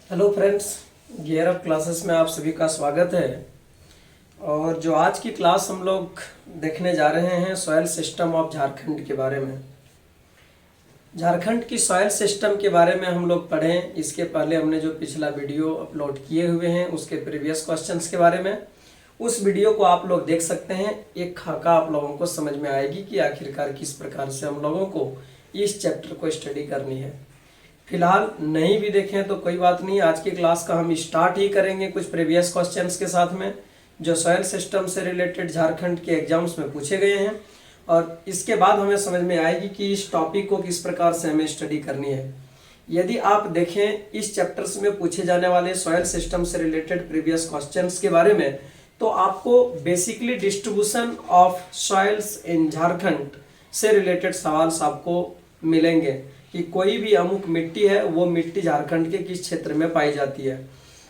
Hello friends, gear up classes में आप सभी का स्वागत है। और जो आज की क्लास हम लोग देखने जा रहे हैं सॉइल सिस्टम ऑफ झारखंड के बारे में। झारखंड की सॉइल सिस्टम के बारे में हम लोग पढ़ें, इसके पहले हमने जो पिछला वीडियो अपलोड किए हुए हैं उसके प्रीवियस क्वेश्चंस के बारे में, उस वीडियो को आप लोग देख सकते हैं। एक खाका आप लोगों को समझ में आएगी कि आखिरकार किस प्रकार से हम लोगों को इस चैप्टर को स्टडी करनी है। फिलहाल नहीं भी देखें तो कोई बात नहीं, आज की क्लास का हम स्टार्ट ही करेंगे कुछ प्रीवियस क्वेश्चंस के साथ में जो सॉइल सिस्टम से रिलेटेड झारखंड के एग्जाम्स में पूछे गए हैं, और इसके बाद हमें समझ में आएगी कि इस टॉपिक को किस प्रकार से हमें स्टडी करनी है। यदि आप देखें इस चैप्टर्स में पूछे जाने वाले सॉइल सिस्टम से रिलेटेड प्रीवियस क्वेश्चंस के बारे में, तो आपको बेसिकली डिस्ट्रीब्यूशन ऑफ सॉइल्स इन झारखंड से रिलेटेड सवाल आपको मिलेंगे कि कोई भी अमुक मिट्टी है, वो मिट्टी झारखंड के किस क्षेत्र में पाई जाती है।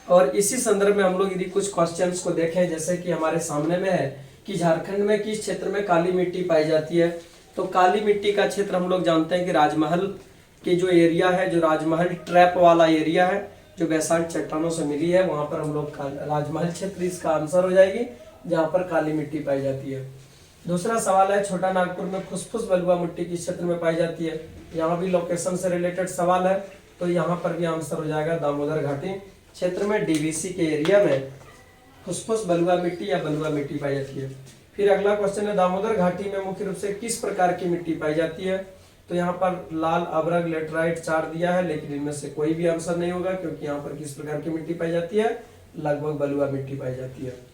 और इसी संदर्भ में हम लोग यदि कुछ क्वेश्चंस को देखें, जैसे कि हमारे सामने में है कि झारखंड में किस क्षेत्र में काली मिट्टी पाई जाती है, तो काली मिट्टी का क्षेत्र हम लोग जानते हैं कि राजमहल के जो एरिया है, जो राजमहल ट्रैप वाला एरिया है, जो बेसाल्ट चट्टानों से मिली है, वहां पर हम लोग राजमहल क्षेत्र इसका आंसर हो जाएगी, जहां पर काली मिट्टी पाई जाती है। दूसरा सवाल है छोटा नागपुर में फुसफुस बलुआ मिट्टी किस क्षेत्र में पाई जाती है। यहाँ भी लोकेशन से रिलेटेड सवाल है, तो यहाँ पर भी आंसर हो जाएगा दामोदर घाटी क्षेत्र में डीवीसी के एरिया में फुसफुस बलुआ मिट्टी या बलुआ मिट्टी पाई जाती है। फिर अगला क्वेश्चन है दामोदर घाटी में मुख्य रूप से किस प्रकार की मिट्टी पाई जाती है, तो यहाँ पर लाल, अभ्रक, लेटराइट 4 दिया है, लेकिन इनमें से कोई भी आंसर नहीं होगा, क्योंकि यहाँ पर किस प्रकार की मिट्टी पाई जाती है, लगभग बलुआ मिट्टी पाई जाती है।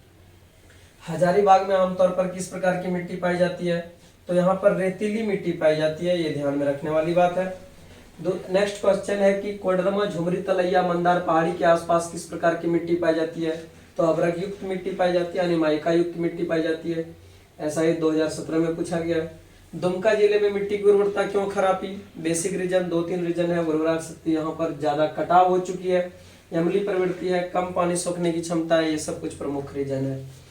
हजारीबाग में आमतौर पर किस प्रकार की मिट्टी पाई जाती है, तो यहाँ पर रेतीली मिट्टी पाई जाती है, ये ध्यान में रखने वाली बात है। नेक्स्ट क्वेश्चन है कि कोडरमा, झुमरी, तलैया, मंदार पहाड़ी के आसपास किस प्रकार की मिट्टी पाई जाती है, तो अभ्रक युक्त मिट्टी पाई जाती है, यानी माइका युक्त मिट्टी पाई जाती है। ऐसा ही 2017 में पूछा गया है। दुमका जिले में मिट्टी की उर्वरता क्यों खराबी, बेसिक रीजन 2-3 रीजन है। उर्वरा शक्ति यहाँ पर ज्यादा कटाव हो चुकी है, अम्लीय प्रवृत्ति है, कम पानी सोखने की क्षमता है, ये सब कुछ प्रमुख रीजन है।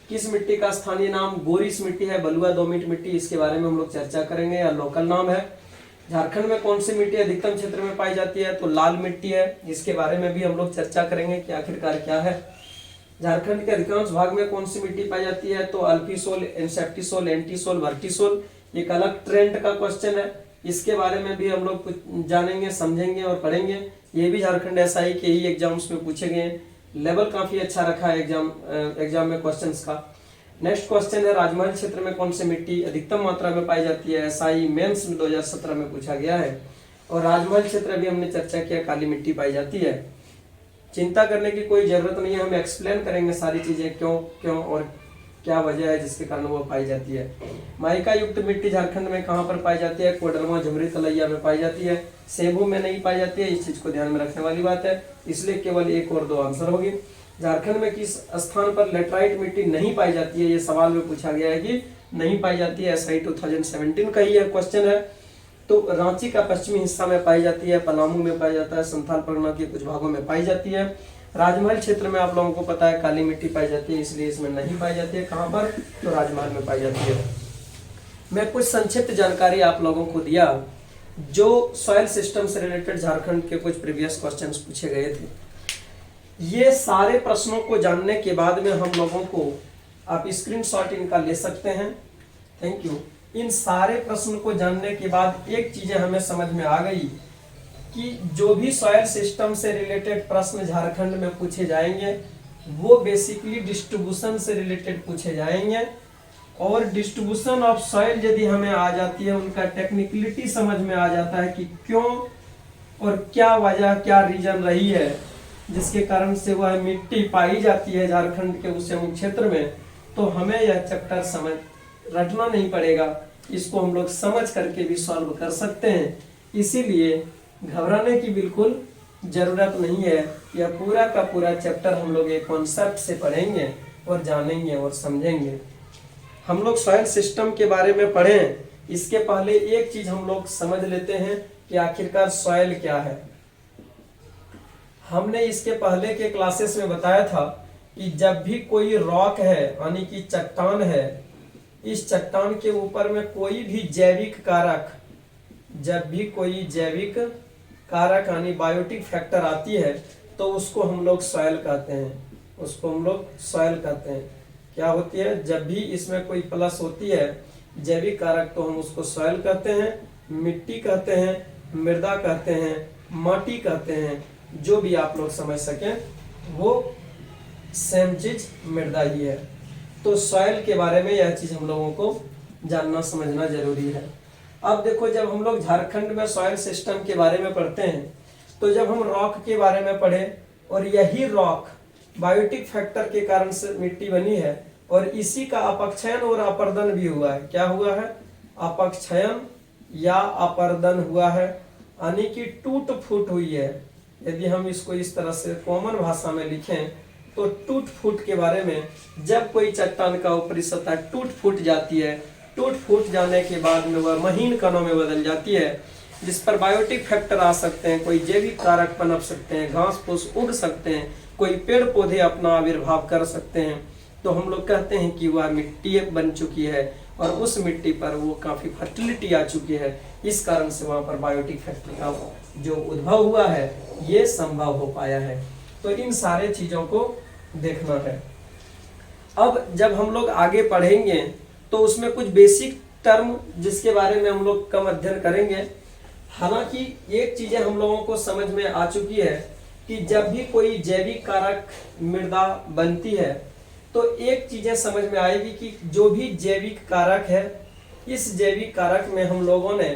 किस मिट्टी का स्थानीय नाम गोरिस मिट्टी है, बलुआ दोमिट मिट्टी, इसके बारे में हम लोग चर्चा करेंगे, या लोकल नाम है। झारखंड में कौन सी मिट्टी अधिकतम क्षेत्र में पाई जाती है, तो लाल मिट्टी है, इसके बारे में भी हम लोग चर्चा करेंगे कि आखिरकार क्या है। झारखंड के अधिकांश भाग में कौन सी मिट्टी पाई जाती है, तो अल्फीसोल, इंसेप्टिसोल, एंटीसोल, वर्टिसोल, एक अलग ट्रेंड का क्वेश्चन है, इसके बारे में भी हम लोग कुछ जानेंगे, समझेंगे और पढ़ेंगे। ये भी झारखंड एसआई के ही एग्जाम्स में पूछे गए हैं, लेवल काफी अच्छा रखा है एग्जाम में क्वेश्चंस का। नेक्स्ट क्वेश्चन है राजमहल क्षेत्र में कौन सी मिट्टी अधिकतम मात्रा में पाई जाती है, एसआई मेंस में 2017 में पूछा गया है। और राजमहल क्षेत्र भी हमने चर्चा किया, काली मिट्टी पाई जाती है। चिंता करने की कोई जरूरत नहीं है, हम एक्सप्लेन करेंगे सारी चीजें क्यों क्यों और क्या वजह है जिसके कारण वो पाई जाती है। माइका युक्त मिट्टी झारखंड में कहाँ पर पाई जाती है, कोडरमा, झुमरी, तलैया में पाई जाती है, सेबू में नहीं पाई जाती है, इस चीज को ध्यान में रखने वाली बात है, इसलिए केवल 1 और 2 आंसर होगी। झारखंड में किस स्थान पर लेटराइट मिट्टी नहीं पाई जाती है, ये सवाल में पूछा गया है कि नहीं पाई जाती है, एसआई 2017 का ही क्वेश्चन है। तो रांची का पश्चिमी हिस्सा में पाई जाती है, पलामू में पाई जाता है, संथाल परगना के कुछ भागों में पाई जाती है। राजमहल क्षेत्र में आप लोगों को पता है काली मिट्टी पाई जाती है, इसलिए इसमें नहीं पाई जाती है। कहां पर, तो राजमहल में पाई जाती है। मैं कुछ संक्षिप्त जानकारी आप लोगों को दिया जो सॉइल सिस्टम से रिलेटेड झारखंड के कुछ प्रीवियस क्वेश्चंस पूछे गए थे। ये सारे प्रश्नों को जानने के बाद में हम लोगों को, आप स्क्रीनशॉट इनका ले सकते हैं, थैंक यू। इन सारे प्रश्न को जानने के बाद एक चीजें हमें समझ में आ गई कि जो भी सॉइल सिस्टम से रिलेटेड प्रश्न झारखंड में पूछे जाएंगे वो बेसिकली डिस्ट्रीब्यूशन से रिलेटेड पूछे जाएंगे। और डिस्ट्रीब्यूशन ऑफ सॉइल यदि हमें आ जाती है, उनका टेक्निकलिटी समझ में आ जाता है कि क्यों और क्या वजह, क्या रीजन रही है जिसके कारण से वह मिट्टी पाई जाती है झारखंड के उस क्षेत्र में, तो हमें यह चैप्टर समझ रटना नहीं पड़ेगा, इसको हम लोग समझ करके भी सॉल्व कर सकते हैं। इसीलिए घबराने की बिल्कुल जरूरत नहीं है। यह पूरा का पूरा चैप्टर हम लोग एक कॉन्सेप्ट से पढ़ेंगे और जानेंगे और समझेंगे। हम लोग सॉइल सिस्टम के बारे में पढ़ें, इसके पहले एक चीज हम लोग समझ लेते हैं कि आखिरकार सॉइल क्या है। हमने इसके पहले के क्लासेस में बताया था कि जब भी कोई रॉक है, यानी कि चट्टान है, इस चट्टान के ऊपर में कोई भी जैविक कारक, जब भी कोई जैविक कारक यानी बायोटिक फैक्टर आती है, तो उसको हम लोग सॉइल कहते हैं, उसको हम लोग सॉइल कहते हैं। क्या होती है, जब भी इसमें कोई प्लस होती है जैविक कारक, तो हम उसको सॉइल कहते हैं, मिट्टी कहते हैं, मृदा कहते हैं, माटी कहते हैं, जो भी आप लोग समझ सकें वो सेम चीज मृदा ही है। तो सॉइल के बारे में यह चीज हम लोगों को जानना समझना जरूरी है। अब देखो, जब हम लोग झारखंड में सॉइल सिस्टम के बारे में पढ़ते हैं, तो जब हम रॉक के बारे में पढ़े और यही रॉक बायोटिक फैक्टर के कारण से मिट्टी बनी है और इसी का अपक्षयन और अपर्दन भी हुआ है। क्या हुआ है, अपक्षयन या अपर्दन हुआ है, यानी कि टूट फूट हुई है। यदि हम इसको इस तरह से कॉमन भाषा में लिखें तो टूट फूट के बारे में, जब कोई चट्टान का ऊपरी सतह टूट फूट जाती है, टूट फूट जाने के बाद में वह महीन कणों में बदल जाती है, जिस पर बायोटिक फैक्टर आ सकते हैं, कोई जैविक कारक पनप सकते हैं, घास फूस उग सकते हैं, कोई पेड़ पौधे अपना आविर्भाव कर सकते हैं, तो हम लोग कहते हैं कि वह मिट्टी बन चुकी है और उस मिट्टी पर वो काफी फर्टिलिटी आ चुकी है। इस कारण से वहां पर बायोटिक फैक्टर का जो उद्भव हुआ है ये संभव हो पाया है। तो इन सारे चीजों को देखना है। अब जब हम लोग आगे पढ़ेंगे तो उसमें कुछ बेसिक टर्म जिसके बारे में हम लोग कम अध्ययन करेंगे। हालांकि एक चीजें हम लोगों को समझ में आ चुकी है कि जब भी कोई जैविक कारक मृदा बनती है तो एक चीजें समझ में आएगी कि जो भी जैविक कारक है, इस जैविक कारक में हम लोगों ने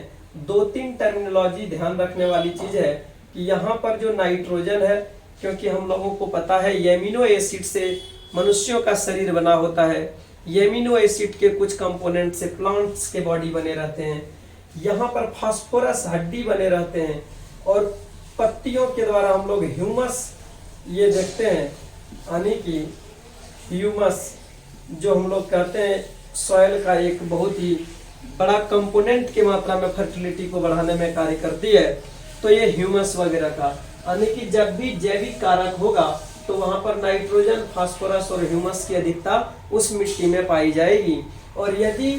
2-3 टर्मिनोलॉजी ध्यान रखने वाली चीज है कि यहाँ पर जो नाइट्रोजन है, क्योंकि हम लोगों को पता है एमिनो एसिड से मनुष्यों का शरीर बना होता है, एमिनो एसिड के कुछ कंपोनेंट से प्लांट्स के बॉडी बने रहते हैं, यहाँ पर फास्फोरस हड्डी बने रहते हैं और पत्तियों के द्वारा हम लोग ह्यूमस ये देखते हैं, यानी कि ह्यूमस जो हम लोग कहते हैं सॉइल का एक बहुत ही बड़ा कंपोनेंट की मात्रा में फर्टिलिटी को बढ़ाने में कार्य करती है। तो ये ह्यूमस वगैरह का, यानी कि जब भी जैविक कारक होगा तो वहां पर नाइट्रोजन, फास्फोरस और ह्यूमस की अधिकता उस मिट्टी में पाई जाएगी। और यदि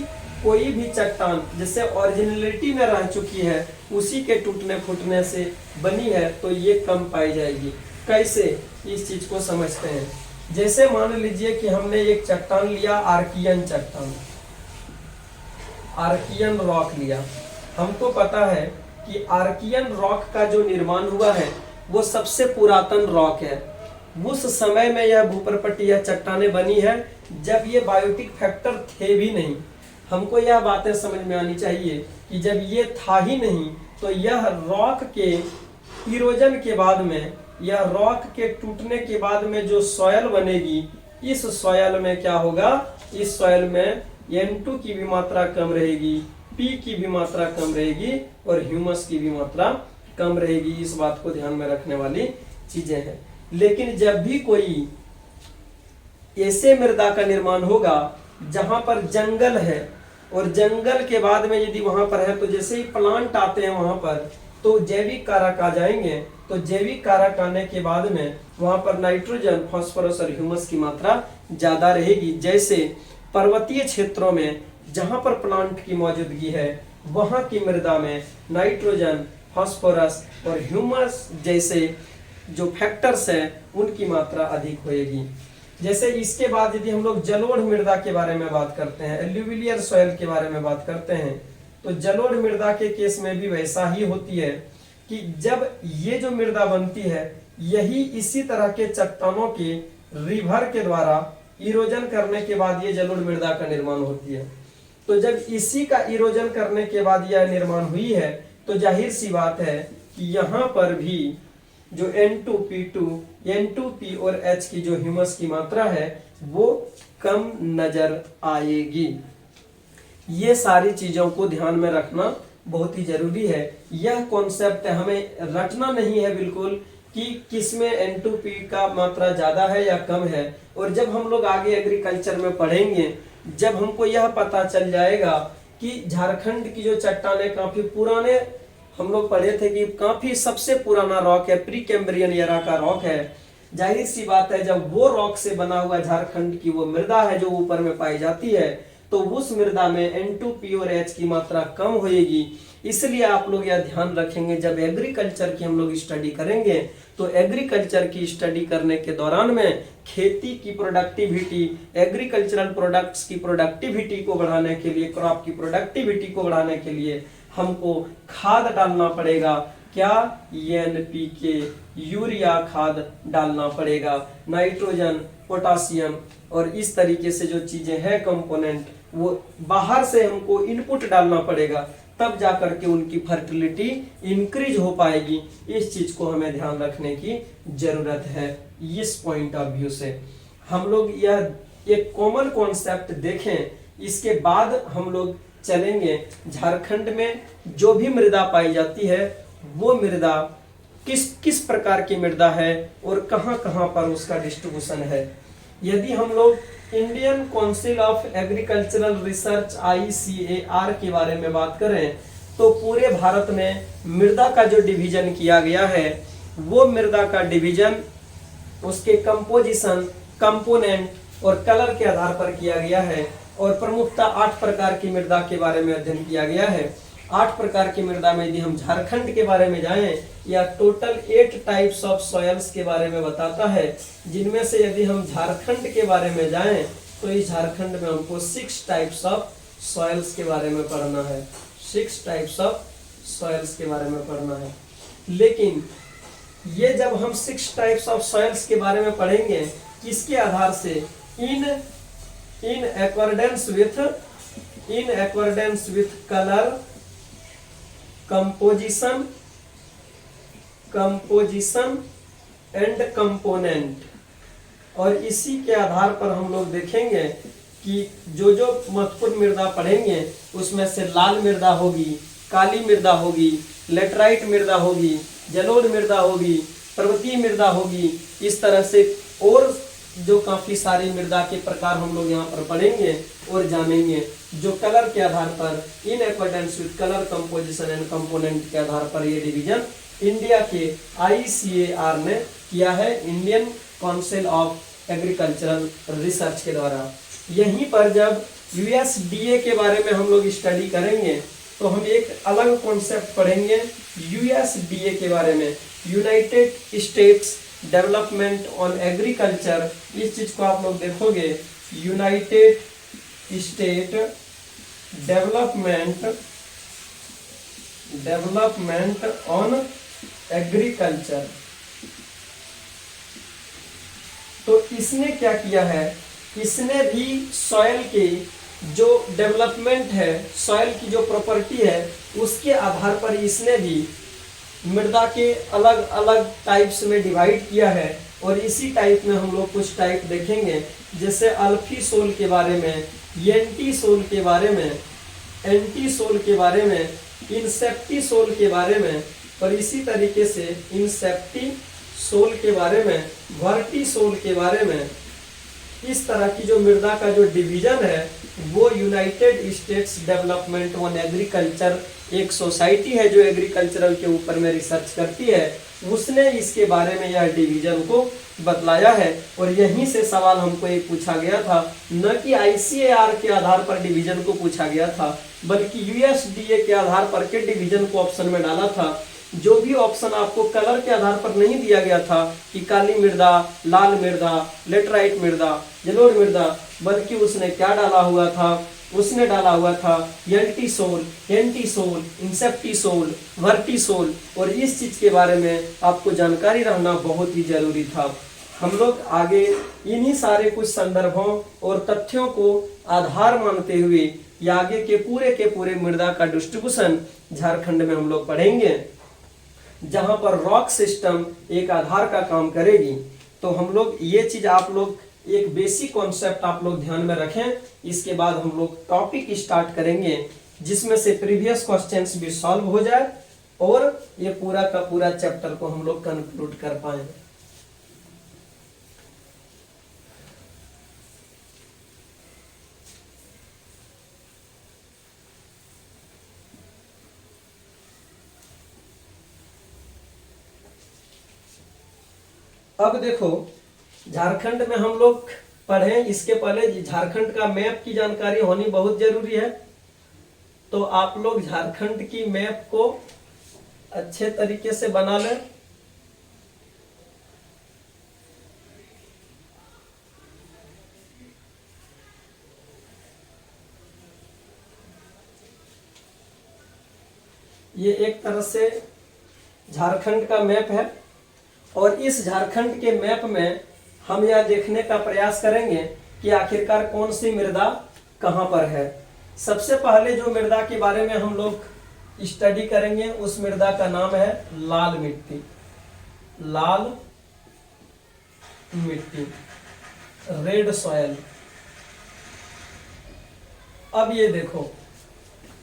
कोई भी चट्टान जिससे ओरिजिनलिटी में रह चुकी है उसी के टूटने फूटने से बनी है तो ये कम पाई जाएगी। कैसे, इस चीज को समझते हैं। जैसे मान लीजिए कि हमने एक चट्टान लिया, आर्कियन चट्टान, आर्कियन रॉक लिया। हमको पता है कि आर्कियन रॉक का जो निर्माण हुआ है वो सबसे पुरातन रॉक है। उस समय में यह भूपर्पटी या चट्टानें बनी है जब ये बायोटिक फैक्टर थे भी नहीं। हमको यह बातें समझ में आनी चाहिए कि जब ये था ही नहीं तो यह रॉक के इरोजन के बाद में, यह रॉक के टूटने के बाद में जो सॉयल बनेगी, इस सॉयल में क्या होगा, इस सॉयल में N2 की भी मात्रा कम रहेगी, P की भी मात्रा कम रहेगी और ह्यूमस की भी मात्रा कम रहेगी। इस बात को ध्यान में रखने वाली चीजें हैं। लेकिन जब भी कोई ऐसे मृदा का निर्माण होगा जहां पर जंगल है और जंगल के बाद में यदि वहां पर है तो जैसे ही प्लांट आते हैं वहां पर तो जैविक कारक आ जाएंगे। तो जैविक कारक आने के बाद में वहां पर नाइट्रोजन, फास्फोरस और ह्यूमस की मात्रा ज्यादा रहेगी। जैसे पर्वतीय क्षेत्रों में जहां पर प्लांट की मौजूदगी है वहां की मृदा में नाइट्रोजन, फास्फोरस और ह्यूमस जैसे जो फैक्टर्स हैं उनकी मात्रा अधिक होगी। जैसे इसके बाद यदि हम लोग जलोढ़ मृदा के बारे में बात करते हैं, एल्यूविलियर सॉइल के बारे में बात करते हैं, तो जलोढ़ मृदा के केस में भी वैसा ही होती है कि जब ये जो मृदा बनती है यही इसी तरह के चट्टानों के रिवर के द्वारा इरोजन करने के बाद ये जलोढ़ मृदा का निर्माण होती है। तो जब इसी का इरोजन करने के बाद यह निर्माण हुई है तो जाहिर सी बात है कि यहाँ पर भी जो N2P2, N2P और H की जो ह्यूमस की मात्रा है वो कम नजर आएगी। ये सारी चीजों को ध्यान में रखना बहुत ही जरूरी है। यह कॉन्सेप्ट हमें रटना नहीं है बिल्कुल कि किसमें N2P का मात्रा ज्यादा है या कम है। और जब हम लोग आगे एग्रीकल्चर में पढ़ेंगे, जब हमको यह पता चल जाएगा कि झारखंड की जो चट्टानें काफी पुराने, हम लोग पढ़े थे कि काफी सबसे पुराना रॉक है, प्री कैम्ब्रियन एरा का रॉक है। जाहिर सी बात है जब वो रॉक से बना हुआ झारखंड की वो मृदा है जो ऊपर में पाई जाती है तो उस मृदा में N2P और H की मात्रा कम होगी। इसलिए आप लोग यह ध्यान रखेंगे, जब एग्रीकल्चर की हम लोग स्टडी करेंगे तो एग्रीकल्चर की स्टडी करने के दौरान में खेती की प्रोडक्टिविटी, एग्रीकल्चरल प्रोडक्ट्स की प्रोडक्टिविटी को बढ़ाने के लिए, क्रॉप की प्रोडक्टिविटी को बढ़ाने के लिए हमको खाद डालना पड़ेगा। क्या? एनपीके, यूरिया खाद डालना पड़ेगा, नाइट्रोजन, पोटासियम और इस तरीके से जो चीजें हैं कंपोनेंट, वो बाहर से हमको इनपुट डालना पड़ेगा, तब जाकर के उनकी फर्टिलिटी इंक्रीज हो पाएगी। इस चीज को हमें ध्यान रखने की जरूरत है। इस पॉइंट ऑफ व्यू से हम लोग यह एक कॉमन कॉन्सेप्ट देखें, इसके बाद हम लोग चलेंगे झारखंड में जो भी मृदा पाई जाती है वो मृदा किस किस प्रकार की मृदा है और कहां कहां पर उसका डिस्ट्रीब्यूशन है। यदि हम लोग Indian council of agricultural research ICAR के बारे में बात करें तो पूरे भारत में मृदा का जो डिवीजन किया गया है वो मृदा का डिवीजन उसके कंपोजिशन, कंपोनेंट और कलर के आधार पर किया गया है और प्रमुखतः 8 प्रकार की मृदा के बारे में अध्ययन किया गया है। 8 प्रकार की मृदा में यदि हम झारखंड के बारे में जाएं, या टोटल 8 टाइप्स ऑफ सॉयल्स के बारे में बताता है, जिनमें से यदि हम झारखंड के बारे में जाएं तो इस झारखंड में हमको 6 टाइप्स ऑफ सॉयल्स के बारे में पढ़ना है। 6 टाइप्स ऑफ सॉयल्स के बारे में पढ़ना है। लेकिन ये जब हम 6 टाइप्स ऑफ सॉयल्स के बारे में पढ़ेंगे, किसके आधार से? In accordance with colour, composition and component. और इसी के आधार पर हम लोग देखेंगे कि जो जो महत्वपूर्ण मृदा पढ़ेंगे उसमें से लाल मृदा होगी, काली मृदा होगी, लेटराइट मृदा होगी, जलोढ़ मृदा होगी, पर्वतीय मृदा होगी, इस तरह से और जो काफी सारी मृदा के प्रकार हम लोग यहाँ पर पढ़ेंगे और जानेंगे, जो कलर के आधार पर, in accordance with colour, composition and component के आधार पर ये डिवीजन इंडिया के ICAR ने किया है, Indian council of agricultural research के द्वारा। यहीं पर जब USDA के बारे में हम लोग स्टडी करेंगे तो हम एक अलग कॉन्सेप्ट पढ़ेंगे USDA के बारे में, United states development on agriculture. इस चीज को आप लोग देखोगे, United state development on agriculture. तो इसने क्या किया है? इसने भी सॉइल के जो डेवलपमेंट है, सॉइल की जो प्रॉपर्टी है, उसके आधार पर इसने भी मृदा के अलग अलग टाइप्स में डिवाइड किया है। और इसी टाइप में हम लोग कुछ टाइप देखेंगे, जैसे अल्फी सोल के बारे में, एंटी सोल के बारे में, एंटी सोल के बारे में, इंसेप्टी सोल के बारे में, और इसी तरीके से इंसेप्टी सोल के बारे में, वर्टी सोल के बारे में। इस तरह की जो मृदा का जो डिवीजन है वो United states development on agriculture, एक सोसाइटी है जो एग्रीकल्चरल के ऊपर में रिसर्च करती है, उसने इसके बारे में यह डिवीजन को बतलाया है। और यहीं से सवाल हमको एक पूछा गया था, न कि ICAR के आधार पर डिवीजन को पूछा गया था, बल्कि USDA के आधार पर के डिवीजन को ऑप्शन में डाला था। जो भी ऑप्शन आपको कलर के आधार पर नहीं दिया गया था कि काली मृदा, लाल मृदा, लेटराइट मृदा, जलोढ़ मृदा, बल्कि उसने क्या डाला हुआ था? उसने डाला हुआ था anti soul, इंसेप्टी soul, Varti soul. और इस चीज के बारे में आपको जानकारी रहना बहुत ही जरूरी था। हम लोग आगे इन्हीं सारे कुछ संदर्भों और तथ्यों को आधार मानते हुए ये आगे के पूरे मृदा का डिस्ट्रीब्यूशन झारखंड में हम लोग पढ़ेंगे, जहां पर रॉक सिस्टम एक आधार का काम करेगी। तो हम लोग ये चीज आप लोग एक बेसिक कॉन्सेप्ट आप लोग ध्यान में रखें। इसके बाद हम लोग टॉपिक स्टार्ट करेंगे जिसमें से प्रीवियस क्वेश्चंस भी सॉल्व हो जाए और ये पूरा का पूरा चैप्टर को हम लोग कंक्लूड कर पाए। अब देखो, झारखंड में हम लोग पढ़े, इसके पहले झारखंड का मैप की जानकारी होनी बहुत जरूरी है। तो आप लोग झारखंड की मैप को अच्छे तरीके से बना लें। ये एक तरह से झारखंड का मैप है और इस झारखंड के मैप में हम यह देखने का प्रयास करेंगे कि आखिरकार कौन सी मृदा कहाँ पर है। सबसे पहले जो मृदा के बारे में हम लोग स्टडी करेंगे उस मृदा का नाम है लाल मिट्टी। लाल मिट्टी, रेड सॉयल। अब ये देखो,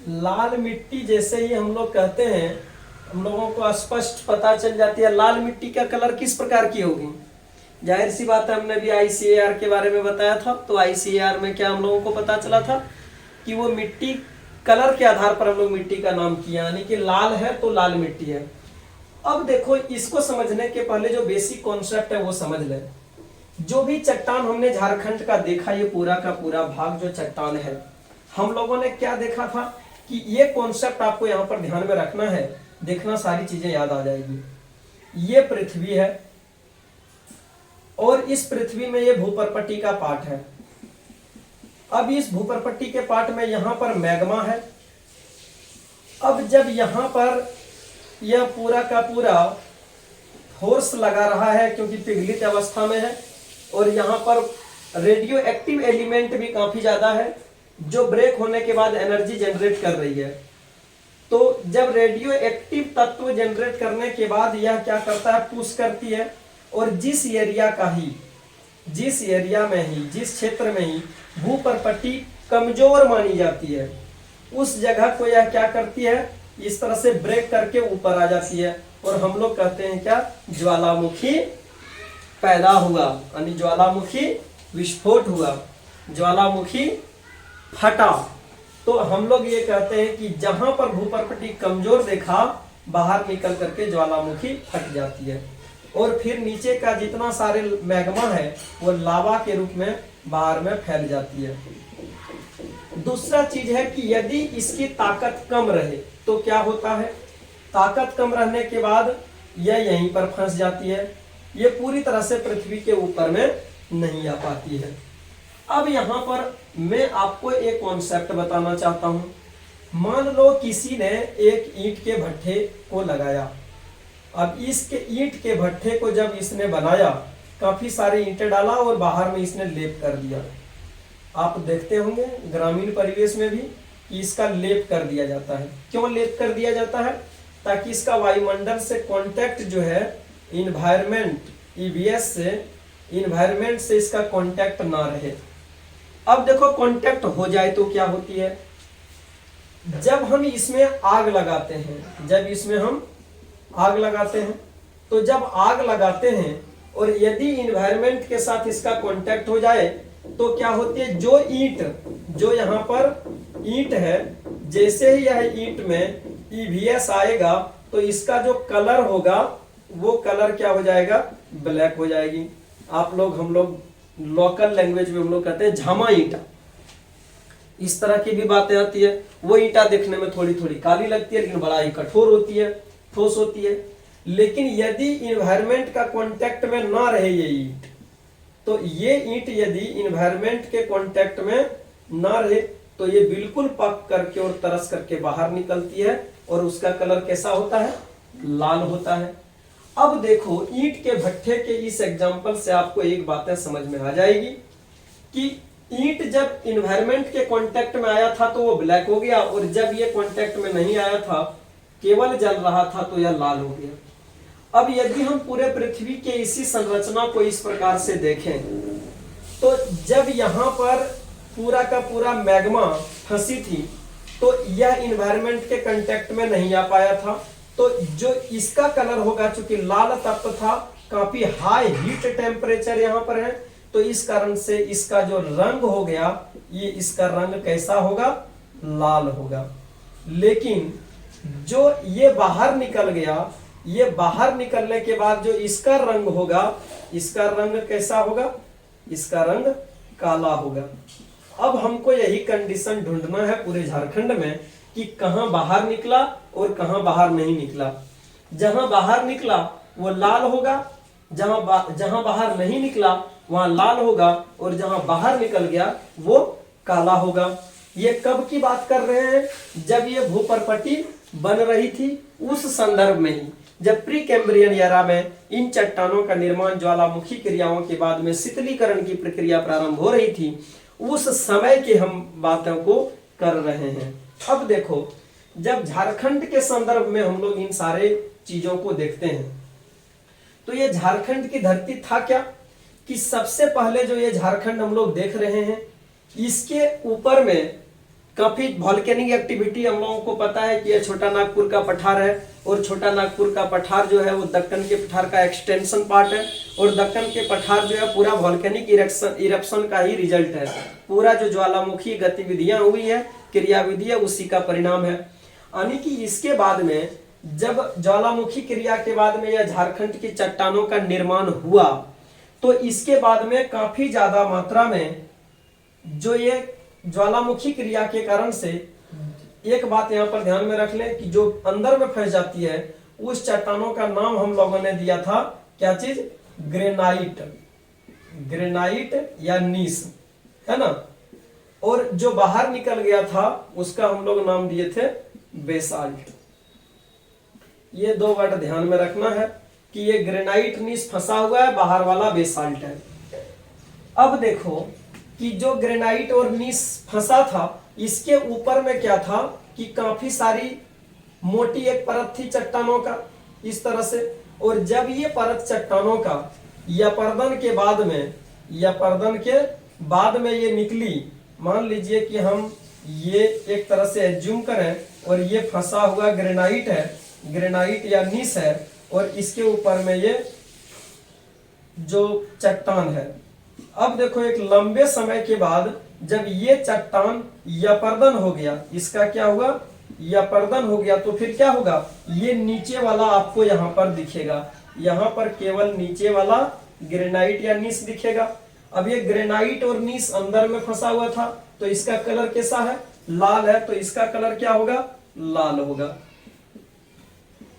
लाल मिट्टी जैसे ही हम लोग कहते हैं, हम लोगों को स्पष्ट पता चल जाती है लाल मिट्टी का कलर किस प्रकार की होगी। जाहिर सी बात है, हमने भी ICAR के बारे में बताया था, तो ICAR में क्या हम लोगों को पता चला था कि वो मिट्टी कलर के आधार पर हम लोग मिट्टी का नाम किया, यानी कि लाल है तो लाल मिट्टी है। अब देखो, इसको समझने के पहले जो बेसिक कॉन्सेप्ट है वो समझ लें। जो भी चट्टान हमने झारखंड का देखा, ये पूरा का पूरा भाग जो चट्टान है, हम लोगों ने क्या देखा था कि ये कॉन्सेप्ट आपको यहाँ पर ध्यान में रखना है, देखना सारी चीजें याद आ जाएगी। ये पृथ्वी है और इस पृथ्वी में ये भूपर्पट्टी का पार्ट है। अब इस भूपर्पट्टी के पार्ट में यहां पर मैग्मा है। अब जब यहां पर यह पूरा का पूरा फोर्स लगा रहा है क्योंकि पिघलित अवस्था में है, और यहां पर रेडियो एक्टिव एलिमेंट भी काफी ज्यादा है जो ब्रेक होने के बाद एनर्जी जनरेट कर रही है। तो जब रेडियो एक्टिव तत्व जनरेट करने के बाद यह क्या करता है, पुश करती है, और जिस एरिया में ही जिस क्षेत्र में ही भूपर्पट्टी कमजोर मानी जाती है, उस जगह को यह क्या करती है, इस तरह से ब्रेक करके ऊपर आ जाती है, और हम लोग कहते हैं क्या, ज्वालामुखी पैदा हुआ, यानी ज्वालामुखी विस्फोट हुआ, ज्वालामुखी फटा। तो हम लोग ये कहते हैं कि जहां पर भूपर्पट्टी कमजोर देखा, बाहर निकल करके ज्वालामुखी फट जाती है, और फिर नीचे का जितना सारे मैग्मा है वो लावा के रूप में बाहर में फैल जाती है। दूसरा चीज है कि यदि इसकी ताकत कम रहे तो क्या होता है, ताकत कम रहने के बाद यह यहीं पर फंस जाती है, ये पूरी तरह से पृथ्वी के ऊपर में नहीं आ पाती है। अब यहाँ पर मैं आपको एक कॉन्सेप्ट बताना चाहता हूँ। मान लो किसी ने एक ईंट के भट्ठे को लगाया। अब इसके ईंट के भट्ठे को जब इसने बनाया, काफी सारे ईंटें डाला और बाहर में इसने लेप कर दिया। आप देखते होंगे ग्रामीण परिवेश में भी कि इसका लेप कर दिया जाता है। क्यों लेप कर दिया जाता है? ताकि इसका वायुमंडल से कांटेक्ट जो है, इन्वायरमेंट EVS से, इन्वायरमेंट से इसका कांटेक्ट ना रहे। अब देखो, कांटेक्ट हो जाए तो क्या होती है, जब हम इसमें आग लगाते हैं, तो जब आग लगाते हैं और यदि इन्वायरमेंट के साथ इसका कांटेक्ट हो जाए तो क्या होती है, जो यहाँ पर ईंट है, जैसे ही यह ईंट में EVS आएगा तो इसका जो कलर होगा वो कलर क्या हो जाएगा, ब्लैक हो जाएगी। हम लोग लोकल लैंग्वेज में हम लोग कहते हैं झामा ईंटा, इस तरह की भी बातें आती है। वो ईंटा देखने में थोड़ी थोड़ी काली लगती है लेकिन बड़ा ही कठोर होती है, ठोस होती है। लेकिन यदि इन्वायरमेंट का कांटेक्ट में ना रहे ये ईंट, तो ये ईंट यदि इन्वायरमेंट के कांटेक्ट में ना रहे तो ये बिल्कुल पक करके और तरस करके बाहर निकलती है, और उसका कलर कैसा होता है, लाल होता है। अब देखो, ईंट के भट्ठे के इस एग्जांपल से आपको एक बात समझ में आ जाएगी कि ईंट जब इन्वायरमेंट के कांटेक्ट में आया था तो वो ब्लैक हो गया, और जब ये कांटेक्ट में नहीं आया था, केवल जल रहा था, तो यह लाल हो गया। अब यदि हम पूरे पृथ्वी के इसी संरचना को इस प्रकार से देखें, तो जब यहाँ पर पूरा का पूरा मैग्मा फंसी थी तो यह इन्वायरमेंट के कांटेक्ट में नहीं आ पाया था, तो जो इसका कलर होगा, चूंकि लाल तत्व था, काफी हाई हीट टेम्परेचर यहाँ पर है, तो इस कारण से इसका जो रंग हो गया, ये इसका रंग कैसा होगा, लाल होगा। लेकिन जो ये बाहर निकल गया, ये बाहर निकलने के बाद जो इसका रंग होगा, इसका रंग कैसा होगा, इसका रंग काला होगा। अब हमको यही कंडीशन ढूंढना है पूरे झारखंड में कि कहां बाहर निकला और कहां बाहर नहीं निकला। जहां बाहर निकला वो लाल होगा, जहां बाहर नहीं निकला वहां लाल होगा, और जहां बाहर निकल गया वो काला होगा। ये कब की बात कर रहे हैं? जब ये भूपर्पटी बन रही थी उस संदर्भ में ही, जब प्री कैम्ब्रियन एरा में इन चट्टानों का निर्माण ज्वालामुखी क्रियाओं के बाद में शीतलीकरण की प्रक्रिया प्रारंभ हो रही थी, उस समय के हम बातों को कर रहे हैं। अब देखो, जब झारखंड के संदर्भ में हम लोग इन सारे चीजों को देखते हैं तो ये झारखंड की धरती था क्या? कि सबसे पहले जो ये झारखंड हम लोग देख रहे हैं इसके ऊपर में काफी वॉल्केनिक एक्टिविटी, हम लोगों को पता है कि ये छोटा नागपुर का पठार है, और छोटा नागपुर का पठार जो है वो दक्कन के पठार का एक्सटेंशन पार्ट है, और दक्कन के पठार जो है पूरा वॉल्केनिक इरप्शन का ही रिजल्ट है। पूरा जो ज्वालामुखी गतिविधियां हुई है, क्रियाविधि है, उसी का परिणाम है। यानी कि इसके बाद में जब ज्वालामुखी क्रिया के बाद में यह झारखंड की चट्टानों का निर्माण हुआ तो इसके बाद में काफी ज्यादा मात्रा में जो ये ज्वालामुखी क्रिया के कारण से, एक बात यहाँ पर ध्यान में रख लें कि जो अंदर में फंस जाती है उस चट्टानों का नाम हम लोगों ने दिया था क्या चीज? ग्रेनाइट, ग्रेनाइट या नीस, है ना। और जो बाहर निकल गया था उसका हम लोग नाम दिए थे बेसाल्ट। ये दो वर्ड ध्यान में रखना है कि ये ग्रेनाइट नीस फंसा हुआ है, बाहर वाला बेसाल्ट है। अब देखो कि जो ग्रेनाइट और नीस फंसा था इसके ऊपर में क्या था कि काफी सारी मोटी एक परत थी चट्टानों का इस तरह से, और जब ये परत चट्टानों का यपर्दन के बाद में ये निकली, मान लीजिए कि हम ये एक तरह से एज्यूम करें और ये फंसा हुआ ग्रेनाइट है, ग्रेनाइट या नीस है, और इसके ऊपर में ये जो चट्टान है। अब देखो एक लंबे समय के बाद जब ये चट्टान यपर्दन हो गया, इसका क्या हुआ? यपर्दन हो गया, तो फिर क्या होगा? ये नीचे वाला आपको यहाँ पर दिखेगा, यहाँ पर केवल नीचे वाला ग्रेनाइट या नीस दिखेगा। अब ये ग्रेनाइट और नीस अंदर में फंसा हुआ था तो इसका कलर कैसा है? लाल है, तो इसका कलर क्या होगा? लाल होगा।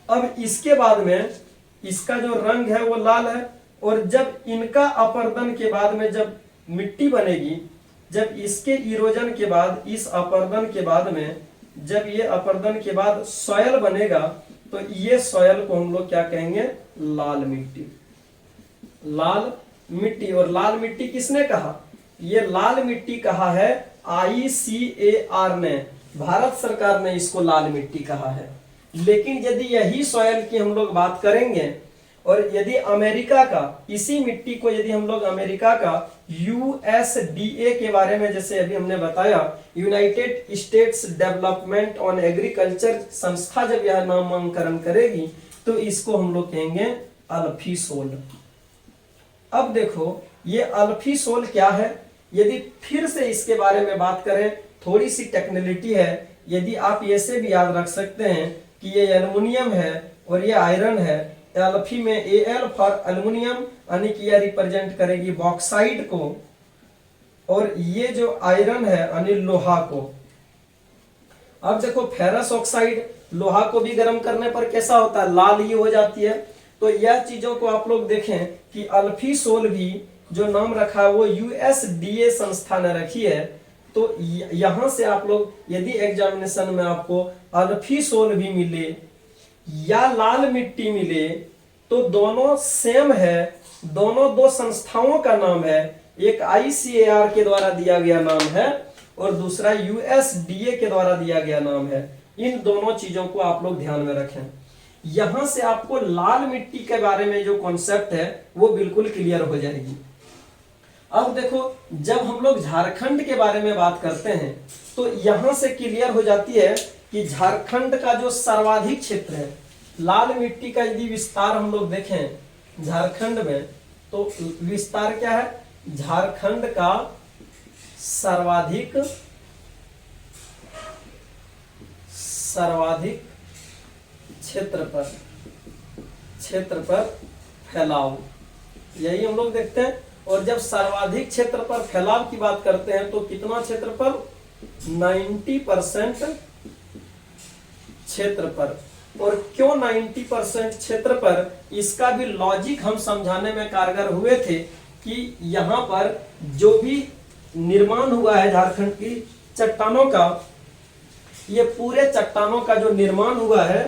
अब इसके बाद में इसका जो रंग है वो लाल है, और जब इनका अपर्दन के बाद में जब मिट्टी बनेगी, जब इसके इरोजन के बाद, इस अपर्दन के बाद में जब ये अपर्दन के बाद सॉयल बनेगा तो ये सॉयल को हम लोग क्या कहेंगे? लाल मिट्टी। लाल मिट्टी, और लाल मिट्टी किसने कहा? ये लाल मिट्टी कहा है ICAR ने, भारत सरकार ने इसको लाल मिट्टी कहा है। लेकिन यदि यही सॉयल की हम लोग बात करेंगे और यदि अमेरिका का, इसी मिट्टी को यदि हम लोग अमेरिका का USDA के बारे में, जैसे अभी हमने बताया, United states development on agriculture संस्था जब यह नामांकन करेगी तो इसको हम लोग कहेंगे अल्फीसोल। अब देखो ये अल्फीसोल क्या है? यदि फिर से इसके बारे में बात करें, थोड़ी सी टेक्निकलिटी है, यदि आप ऐसे भी याद रख सकते हैं कि ये एल्युमिनियम है और ये आयरन है। एल्फी में Al फॉर एल्युमिनियम, यानी कि यह रिप्रेजेंट करेगी बॉक्साइट को, और ये जो आयरन है यानी लोहा को। अब देखो फेरस ऑक्साइड, लोहा को भी गर्म करने पर कैसा होता है? लाल ही हो जाती है। तो यह चीजों को आप लोग देखें कि अल्फीसोल भी जो नाम रखा है वो USDA संस्था ने रखी है। तो यहां से आप लोग यदि एग्जामिनेशन में आपको अल्फीसोल भी मिले या लाल मिट्टी मिले तो दोनों सेम है, दोनों दो संस्थाओं का नाम है। एक ICAR के द्वारा दिया गया नाम है और दूसरा USDA के द्वारा दिया गया नाम है। इन दोनों चीजों को आप लोग ध्यान में रखें। यहां से आपको लाल मिट्टी के बारे में जो कॉन्सेप्ट है वो बिल्कुल क्लियर हो जाएगी। अब देखो जब हम लोग झारखंड के बारे में बात करते हैं तो यहां से क्लियर हो जाती है कि झारखंड का जो सर्वाधिक क्षेत्र है, लाल मिट्टी का यदि विस्तार हम लोग देखें झारखंड में तो विस्तार क्या है? झारखंड का सर्वाधिक क्षेत्र पर फैलाव, यही हम लोग देखते हैं। और जब सर्वाधिक क्षेत्र पर फैलाव की बात करते हैं तो कितना क्षेत्रफल? 90% क्षेत्र पर। और क्यों 90% क्षेत्र पर, इसका भी लॉजिक हम समझाने में कारगर हुए थे कि यहाँ पर जो भी निर्माण हुआ है झारखंड की चट्टानों का, ये पूरे चट्टानों का जो निर्माण हुआ है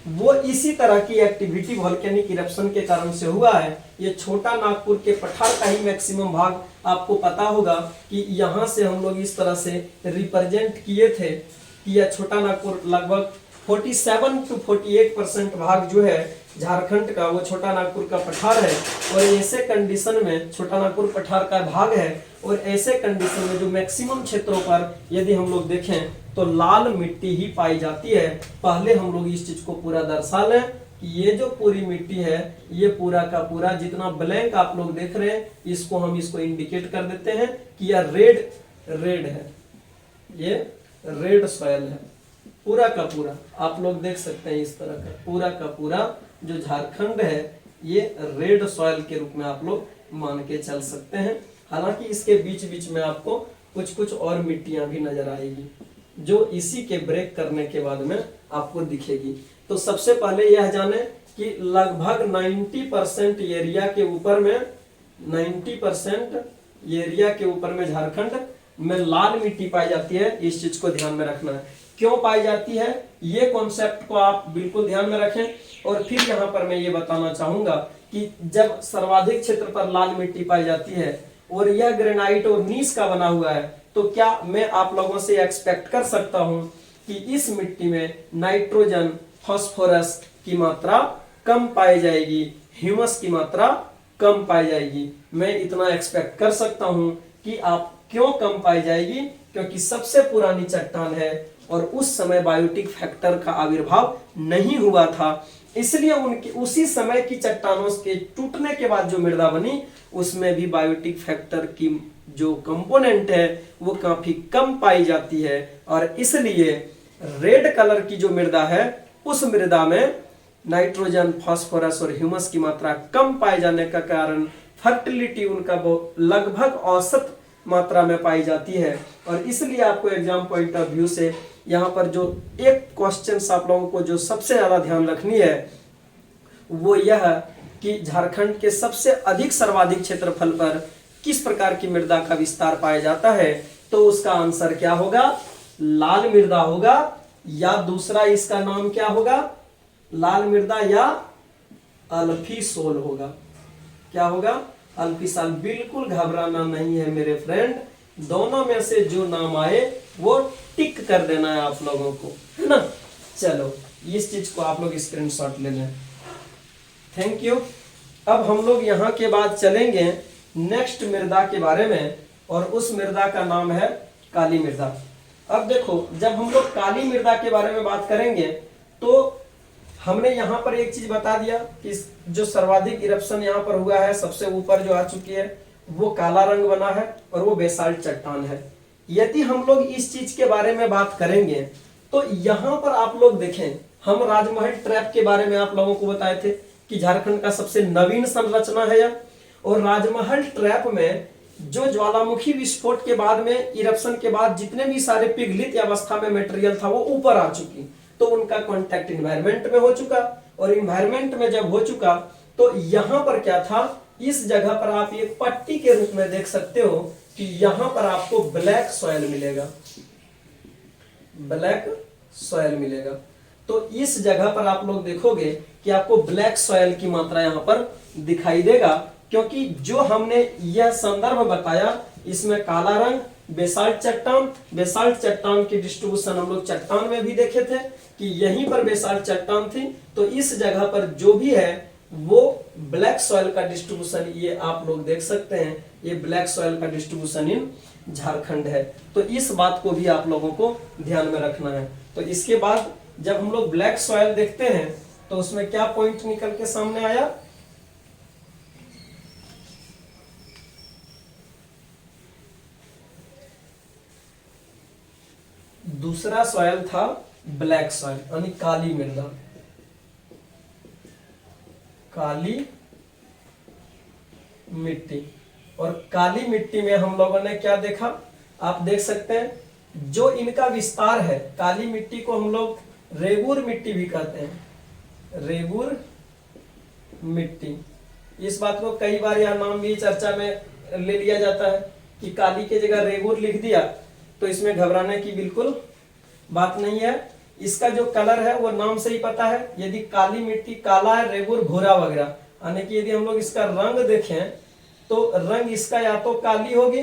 वो इसी तरह की एक्टिविटी वोल्केनिक इरप्शन के कारण से हुआ है। ये छोटा नागपुर के पठार का ही मैक्सिमम भाग आपको पता होगा कि यहाँ से हम लोग इस तरह से रिप्रेजेंट किए थे कि यह छोटा नागपुर लगभग 47 to 48% भाग जो है झारखंड का वो छोटा नागपुर का पठार है। और ऐसे कंडीशन में छोटा नागपुर पठार का भाग है, और ऐसे कंडीशन में जो मैक्सिमम क्षेत्रों पर यदि हम लोग देखें तो लाल मिट्टी ही पाई जाती है। पहले हम लोग इस चीज को पूरा दर्शा लें कि ये जो पूरी मिट्टी है ये पूरा का पूरा जितना ब्लैंक आप लोग देख रहे हैं इसको इंडिकेट कर देते हैं कि यह रेड है, ये रेड सॉइल है पूरा का पूरा। आप लोग देख सकते हैं इस तरह का पूरा जो झारखंड है ये रेड सॉइल के रूप में आप लोग मान के चल सकते हैं। हालांकि इसके बीच बीच में आपको कुछ और मिट्टियां भी नजर आएगी जो इसी के ब्रेक करने के बाद में आपको दिखेगी। तो सबसे पहले यह जाने कि लगभग 90% एरिया के ऊपर में 90% एरिया के ऊपर में झारखंड में लाल मिट्टी पाई जाती है। इस चीज को ध्यान में रखना है, क्यों पाई जाती है ये कॉन्सेप्ट को आप बिल्कुल ध्यान में रखें। और फिर यहाँ पर मैं ये बताना चाहूंगा कि जब सर्वाधिक क्षेत्र पर लाल मिट्टी पाई जाती है और यह ग्रेनाइट और नीस का बना हुआ है, तो क्या मैं आप लोगों से एक्सपेक्ट कर सकता हूं कि इस मिट्टी में नाइट्रोजन फास्फोरस की मात्रा कम पाई जाएगी, ह्यूमस की मात्रा कम पाई जाएगी। मैं इतना एक्सपेक्ट कर सकता हूं कि आप क्यों कम पाई जाएगी, क्योंकि सबसे पुरानी चट्टान है और उस समय बायोटिक फैक्टर का आविर्भाव नहीं हुआ था, इसलिए उनके उसी समय की चट्टानों के टूटने के बाद जो मृदा बनी उसमें भी बायोटिक फैक्टर की जो कंपोनेंट है वो काफी कम पाई जाती है। और इसलिए रेड कलर की जो मृदा है उस मृदा में नाइट्रोजन फास्फोरस और ह्यूमस की मात्रा कम पाए जाने का कारण फर्टिलिटी उनका लगभग औसत मात्रा में पाई जाती है। और इसलिए आपको एग्जाम पॉइंट ऑफ व्यू से यहाँ पर जो एक क्वेश्चन आप लोगों को जो सबसे ज्यादा ध्यान रखनी है वो यह कि झारखंड के सबसे अधिक सर्वाधिक क्षेत्रफल पर किस प्रकार की मृदा का विस्तार पाया जाता है, तो उसका आंसर क्या होगा, लाल मृदा होगा, या दूसरा इसका नाम क्या होगा, लाल मृदा या अल्फी सोल होगा। क्या होगा, अल्फी सोल। बिल्कुल घबराना नहीं है मेरे फ्रेंड, दोनों में से जो नाम आए वो टिक कर देना है आप लोगों को, है ना। चलो इस चीज को आप लोग स्क्रीनशॉट ले लें। Thank you. अब हम लोग यहाँ के बाद चलेंगे नेक्स्ट मृदा के बारे में, और उस मृदा का नाम है काली मृदा। अब देखो, जब हम लोग काली मृदा के बारे में बात करेंगे तो हमने यहाँ पर एक चीज बता दिया कि जो सर्वाधिक इरप्शन यहाँ पर हुआ है, सबसे ऊपर जो आ चुकी है वो काला रंग बना है और वो बेसाल्ट चट्टान है। यदि हम लोग इस चीज के बारे में बात करेंगे तो यहाँ पर आप लोग देखें, हम राजमहल ट्रैप के बारे में आप लोगों को बताए थे कि झारखंड का सबसे नवीन संरचना है यह। और राजमहल ट्रैप में जो ज्वालामुखी विस्फोट के बाद में, इरप्शन के बाद जितने भी सारे पिघलित अवस्था में मटेरियल था वो ऊपर आ चुकी, तो उनका कांटेक्ट एनवायरनमेंट में हो चुका। और एनवायरनमेंट में जब हो चुका तो यहाँ पर क्या था, इस जगह पर आप एक पट्टी के रूप में देख सकते हो कि यहाँ पर आपको ब्लैक सॉइल मिलेगा, ब्लैक सॉइल मिलेगा। तो इस जगह पर आप लोग देखोगे कि आपको ब्लैक सॉइल की मात्रा यहाँ पर दिखाई देगा, क्योंकि जो हमने यह संदर्भ बताया इसमें काला रंग, बेसाल्ट चट्टान की डिस्ट्रीब्यूशन हम लोग चट्टान में भी देखे थे कि यहीं पर बेसाल्ट चट्टान थी। तो इस जगह पर जो भी है वो ब्लैक सॉइल का डिस्ट्रीब्यूशन, ये आप लोग देख सकते हैं, ये ब्लैक सॉइल का डिस्ट्रीब्यूशन इन झारखंड है। तो इस बात को भी आप लोगों को ध्यान में रखना है। तो इसके बाद जब हम लोग ब्लैक सॉइल देखते हैं तो उसमें क्या पॉइंट निकल के सामने आया, दूसरा सॉइल था ब्लैक सॉइल यानी काली मृदा, काली मिट्टी। और काली मिट्टी में हम लोगों ने क्या देखा, आप देख सकते हैं जो इनका विस्तार है, काली मिट्टी को हम लोग रेगुर मिट्टी भी कहते हैं, रेगुर मिट्टी। इस बात को कई बार यह नाम भी चर्चा में ले लिया जाता है कि काली के जगह रेगुर लिख दिया, तो इसमें घबराने की बिल्कुल बात नहीं है। इसका जो कलर है वो नाम से ही पता है, यदि काली मिट्टी काला है, रेगुर भूरा वगैरह, यानी कि यदि हम लोग इसका रंग देखें तो रंग इसका या तो काली होगी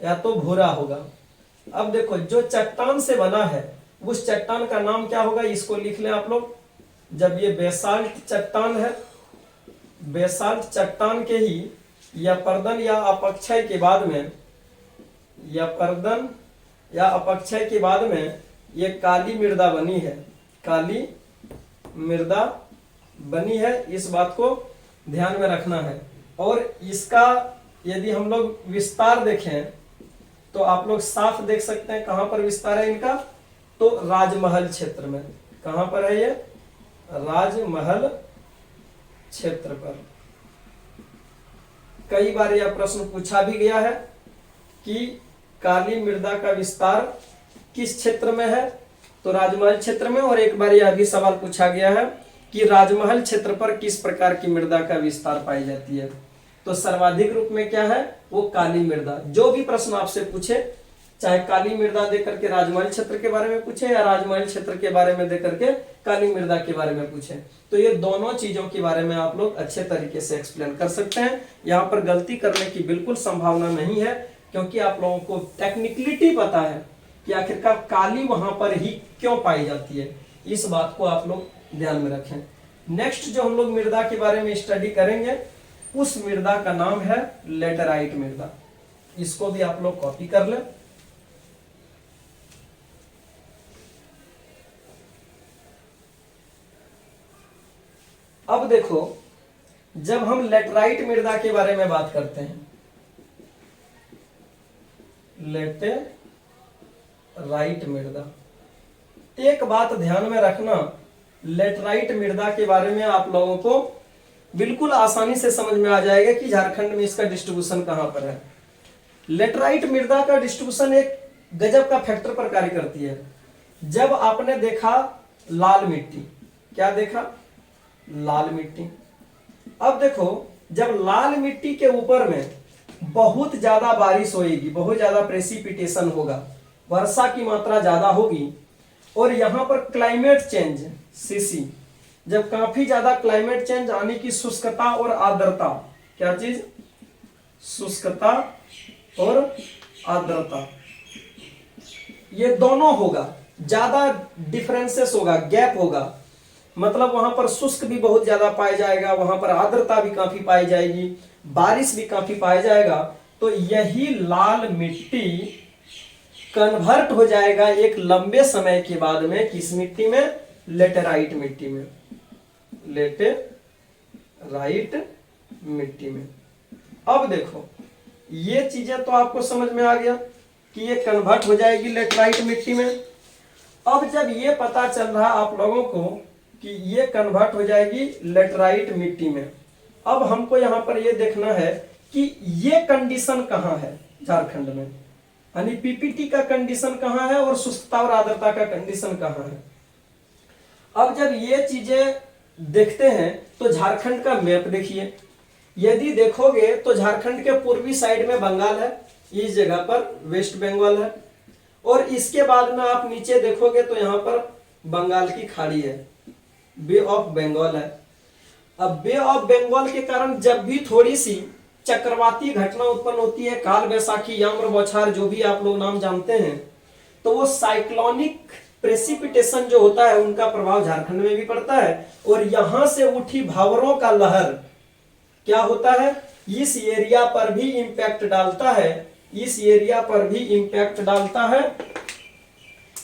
या तो भूरा होगा। अब देखो जो चट्टान से बना है उस चट्टान का नाम क्या होगा, इसको लिख लें आप लोग। जब ये बेसाल्ट चट्टान है, बेसाल्ट चट्टान के ही या पर्दन या अपक्षय के बाद में, या पर्दन या अपक्षय के बाद में ये काली मृदा बनी है, काली मृदा बनी है, इस बात को ध्यान में रखना है। और इसका यदि हम लोग विस्तार देखें तो आप लोग साफ देख सकते हैं कहां पर विस्तार है इनका, तो राजमहल क्षेत्र में। कहां पर है ये, राजमहल क्षेत्र पर। कई बार यह प्रश्न पूछा भी गया है कि काली मृदा का विस्तार किस क्षेत्र में है, तो राजमहल क्षेत्र में। और एक बार यह भी सवाल पूछा गया है कि राजमहल क्षेत्र पर किस प्रकार की मृदा का विस्तार पाई जाती है, तो सर्वाधिक रूप में क्या है, वो काली मृदा। जो भी प्रश्न आपसे पूछे, चाहे काली मृदा देकर के राजमहल क्षेत्र के बारे में पूछे या राजमहल क्षेत्र के बारे में देकर के काली मृदा के बारे में पूछे, तो ये दोनों चीजों के बारे में आप लोग अच्छे तरीके से एक्सप्लेन कर सकते हैं। यहाँ पर गलती करने की बिल्कुल संभावना नहीं है, क्योंकि आप लोगों को टेक्निकलिटी पता है कि आखिरकार काली वहां पर ही क्यों पाई जाती है। इस बात को आप लोग ध्यान में रखें। नेक्स्ट जो हम लोग मृदा के बारे में स्टडी करेंगे, उस मृदा का नाम है लेटेराइट मृदा। इसको भी आप लोग कॉपी कर लें। अब देखो, जब हम लेटेराइट मृदा के बारे में बात करते हैं, लेटेराइट मृदा, एक बात ध्यान में रखना, लेटेराइट मृदा के बारे में आप लोगों को बिल्कुल आसानी से समझ में आ जाएगा कि झारखंड में इसका डिस्ट्रीब्यूशन कहां पर है। लेटेराइट मृदा का डिस्ट्रीब्यूशन एक गजब का फैक्टर पर कार्य करती है। जब आपने देखा लाल मिट्टी, क्या देखा, लाल मिट्टी। अब देखो, जब लाल मिट्टी के ऊपर में बहुत ज्यादा बारिश होगी, बहुत ज्यादा प्रेसिपिटेशन होगा, वर्षा की मात्रा ज्यादा होगी, और यहां पर क्लाइमेट चेंज सीसी, जब काफी ज्यादा क्लाइमेट चेंज आने की शुष्कता और आर्द्रता, क्या चीज, शुष्कता और आर्द्रता, ये दोनों होगा, ज्यादा डिफरेंसेस होगा, गैप होगा, मतलब वहां पर शुष्क भी बहुत ज्यादा पाया जाएगा, वहां पर आर्द्रता भी काफी पाई जाएगी, बारिश भी काफी पाया जाएगा, तो यही लाल मिट्टी कन्वर्ट हो जाएगा एक लंबे समय के बाद में किस मिट्टी में, लेटेराइट मिट्टी में, लेटेराइट मिट्टी में। अब देखो, ये चीजें तो आपको समझ में आ गया कि ये कन्वर्ट हो जाएगी लेटेराइट मिट्टी में। अब जब ये पता चल रहा आप लोगों को कि ये कन्वर्ट हो जाएगी लेटेराइट मिट्टी में, अब हमको यहां पर ये देखना है कि ये कंडीशन कहां है झारखंड में, यानी पीपीटी का कंडीशन कहां है और शुष्कता और आर्द्रता का कंडीशन कहां है। अब जब ये चीजें देखते हैं तो झारखंड का मैप देखिए, यदि देखोगे तो झारखंड के पूर्वी साइड में बंगाल है, इस जगह पर वेस्ट बंगाल है, और इसके बाद में आप नीचे देखोगे तो यहाँ पर बंगाल की खाड़ी है, बे ऑफ बंगाल है। अब बे ऑफ बंगाल के कारण जब भी थोड़ी सी चक्रवाती घटना उत्पन्न होती है, काल बैसाखी, याम्र बौछार, जो भी आप लोग नाम जानते हैं, तो वो साइक्लोनिक प्रेसिपिटेशन जो होता है उनका प्रभाव झारखंड में भी पड़ता है, और यहां से उठी भावरों का लहर क्या होता है, इस एरिया पर भी इंपैक्ट डालता है, इस एरिया पर भी इंपैक्ट डालता है,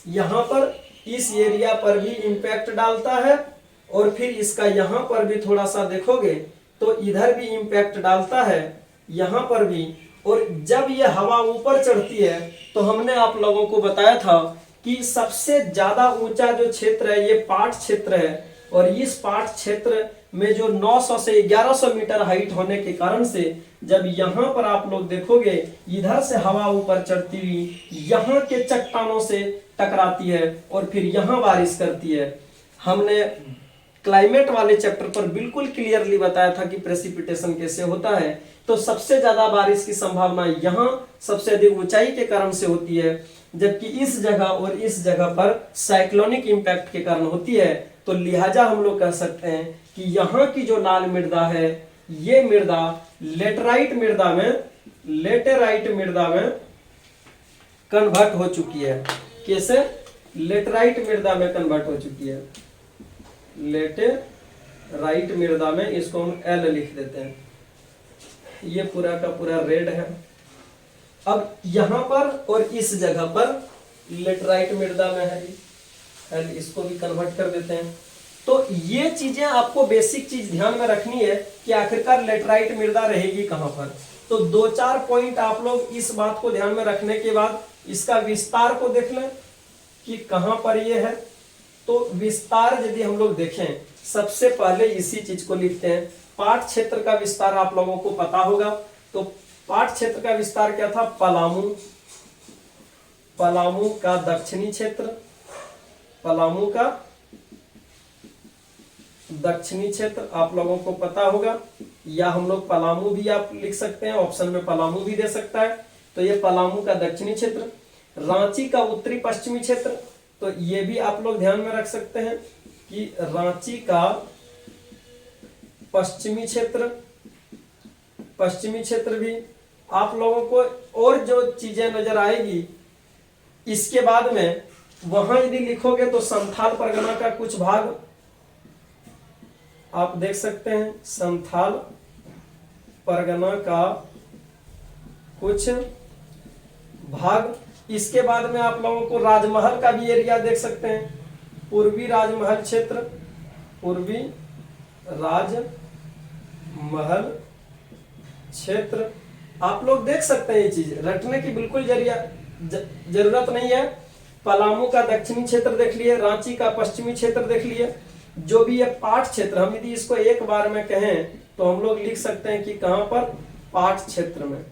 यहां पर इस एरिया पर भी इंपैक्ट डालता है, और फिर इसका यहां पर भी थोड़ा सा देखोगे तो इधर भी इंपैक्ट डालता है, यहां पर भी। और जब ये हवा ऊपर चढ़ती है तो हमने आप लोगों को बताया था कि सबसे ज्यादा ऊंचा जो क्षेत्र है ये पाट क्षेत्र है, और इस पाट क्षेत्र में जो 900 से 1100 मीटर हाइट होने के कारण से जब यहाँ पर आप लोग देखोगे इधर से हवा ऊपर चढ़ती हुई यहाँ के चट्टानों से टकराती है और फिर यहाँ बारिश करती है। हमने क्लाइमेट वाले चैप्टर पर बिल्कुल क्लियरली बताया था कि प्रेसिपिटेशन कैसे होता है। तो सबसे ज्यादा बारिश की संभावना यहाँ सबसे अधिक ऊंचाई के कारण से होती है, जबकि इस जगह और इस जगह पर साइक्लोनिक इंपैक्ट के कारण होती है। तो लिहाजा हम लोग कह सकते हैं कि यहाँ की जो लाल मृदा है, ये मृदा लेटराइट मृदा में कन्वर्ट हो चुकी है। कैसे? लेटराइट मृदा में कन्वर्ट हो चुकी है। लेटेराइट मृदा में, इसको हम एल लिख देते हैं। ये पूरा का पूरा रेड है। अब यहां पर और इस जगह पर लेटराइट मृदा में है एल, इसको भी कन्वर्ट कर देते हैं। तो ये चीजें आपको बेसिक चीज ध्यान में रखनी है कि आखिरकार लेटराइट मृदा रहेगी कहां पर। तो 2-4 पॉइंट आप लोग इस बात को ध्यान में रखने के बाद इसका विस्तार को देख लें कि कहां पर ये है। तो विस्तार यदि हम लोग देखें, सबसे पहले इसी चीज को लिखते हैं। पाठ क्षेत्र का विस्तार आप लोगों को पता होगा। तो पाठ क्षेत्र का विस्तार क्या था? पलामू का दक्षिणी क्षेत्र, पलामू का दक्षिणी क्षेत्र आप लोगों को पता होगा, या हम लोग पलामू भी आप लिख सकते हैं, ऑप्शन में पलामू भी दे सकता है। तो ये पलामू का दक्षिणी क्षेत्र। रांची का उत्तरी पश्चिमी क्षेत्र, तो ये भी आप लोग ध्यान में रख सकते हैं कि रांची का पश्चिमी क्षेत्र भी आप लोगों को। और जो चीजें नजर आएगी इसके बाद में, वहां यदि लिखोगे तो संथाल परगना का कुछ भाग आप देख सकते हैं। संथाल परगना का कुछ भाग। इसके बाद में आप लोगों को राजमहल का भी एरिया देख सकते हैं। पूर्वी राजमहल क्षेत्र, पूर्वी राजमहल क्षेत्र आप लोग देख सकते हैं। ये चीज रटने की बिल्कुल जरूरत नहीं है। पलामू का दक्षिणी क्षेत्र देख लिए, रांची का पश्चिमी क्षेत्र देख लिए। जो भी ये पाठ क्षेत्र, हम यदि इसको एक बार में कहें तो हम लोग लिख सकते हैं कि कहां पर? पाठ क्षेत्र में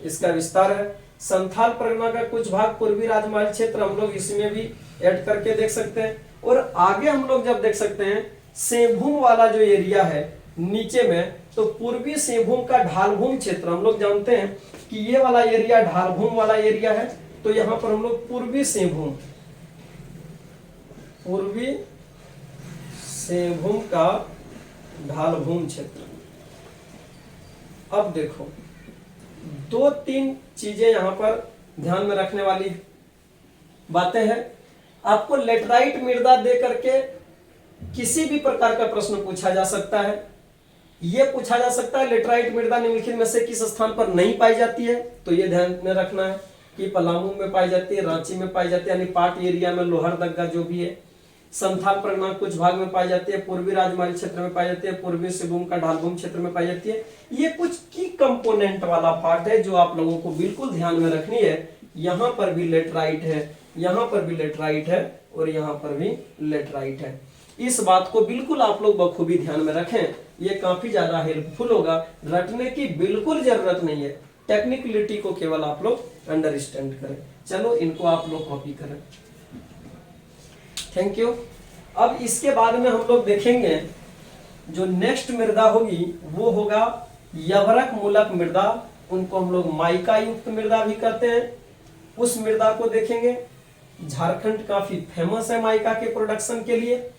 इसका विस्तार है। संथाल परगना का कुछ भाग, पूर्वी राजमहल क्षेत्र, हम लोग इसमें भी ऐड करके देख सकते हैं। और आगे हम लोग जब देख सकते हैं सेभूम वाला जो एरिया है नीचे में, तो पूर्वी सेभूम का ढालभूम क्षेत्र, हम लोग जानते हैं कि ये वाला एरिया ढालभूम वाला एरिया है। तो यहां पर हम लोग पूर्वी सेभूम का ढालभूम क्षेत्र। अब देखो 2-3 चीजें यहां पर ध्यान में रखने वाली बातें हैं। आपको लेटराइट मृदा दे करके किसी भी प्रकार का प्रश्न पूछा जा सकता है। यह पूछा जा सकता है लेटराइट मृदा निम्नलिखित में से किस स्थान पर नहीं पाई जाती है। तो यह ध्यान में रखना है कि पलामू में पाई जाती है, रांची में पाई जाती है, यानी पाट एरिया में, लोहरदगा जो भी है। संथाल परगना कुछ भाग में पाई जाती है, पूर्वी राजमहल क्षेत्र में पाई जाती है, पूर्वी सिंहभूम का ढालभूम क्षेत्र में पाई जाती है। ये कुछ की कंपोनेंट वाला पार्ट है जो आप लोगों को बिल्कुल ध्यान में रखनी है। यहां पर भी लेटराइट है, यहां पर भी लेटराइट है और यहां पर भी लेटराइट है। इस बात को बिल्कुल आप लोग बखूबी ध्यान में रखें, ये काफी ज्यादा हेल्पफुल होगा। रटने की बिल्कुल जरूरत नहीं है, टेक्निकलिटी को केवल आप लोग अंडरस्टैंड करें। चलो इनको आप लोग कॉपी करें। Thank you. अब इसके बाद में हम लोग देखेंगे जो नेक्स्ट मृदा होगी वो होगा यवरक मूलक मृदा। उनको हम लोग माइका युक्त मृदा भी कहते हैं। उस मृदा को देखेंगे। झारखंड काफी फेमस है माइका के प्रोडक्शन के लिए।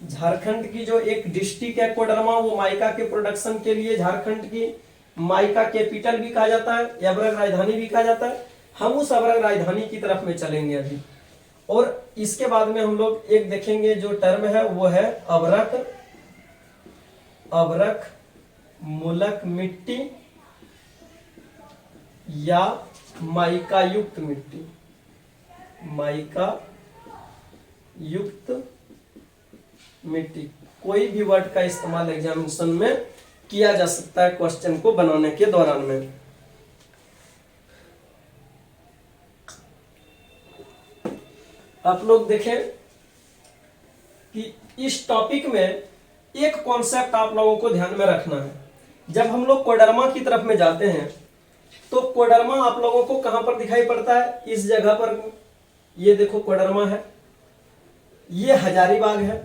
झारखंड की जो एक डिस्ट्रिक्ट है कोडरमा, वो माइका के प्रोडक्शन के लिए झारखंड की माइका कैपिटल भी कहा जाता है, अभ्रक राजधानी भी कहा जाता है। हम उस अभ्रक राजधानी की तरफ में चलेंगे अभी। और इसके बाद में हम लोग एक देखेंगे जो टर्म है वो है अभ्रक मूलक मिट्टी या माइका युक्त मिट्टी। माइका युक्त मिट्टी, कोई भी वर्ड का इस्तेमाल एग्जामिनेशन में किया जा सकता है क्वेश्चन को बनाने के दौरान में। आप लोग देखें कि इस टॉपिक में एक कॉन्सेप्ट आप लोगों को ध्यान में रखना है। जब हम लोग कोडरमा की तरफ में जाते हैं तो कोडरमा आप लोगों को कहां पर दिखाई पड़ता है? इस जगह पर, ये देखो कोडरमा है, ये हजारीबाग है।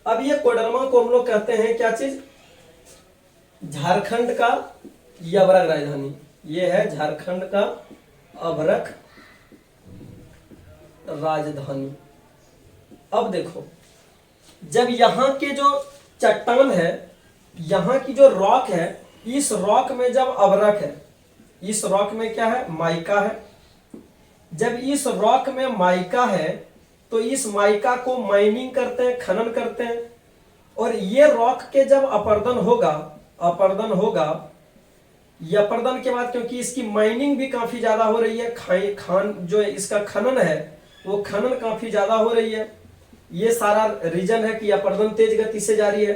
अब ये कोडरमा को हम लोग कहते हैं क्या चीज, झारखंड का ये अभ्रक राजधानी, ये है झारखंड का अभ्रक राजधानी। अब देखो, जब यहाँ के जो चट्टान है, यहाँ की जो रॉक है, इस रॉक में जब अभ्रक है, इस रॉक में क्या है, माइका है। जब इस रॉक में माइका है तो इस माइका को माइनिंग करते हैं, खनन करते हैं, और ये रॉक के जब अपर्दन होगा, अपर्दन होगा, ये अपर्दन के बाद क्योंकि इसकी माइनिंग भी काफी ज्यादा हो रही है, खान जो इसका खनन है वो खनन काफी ज्यादा हो रही है, ये सारा रीजन है कि अपर्दन तेज गति से जारी है।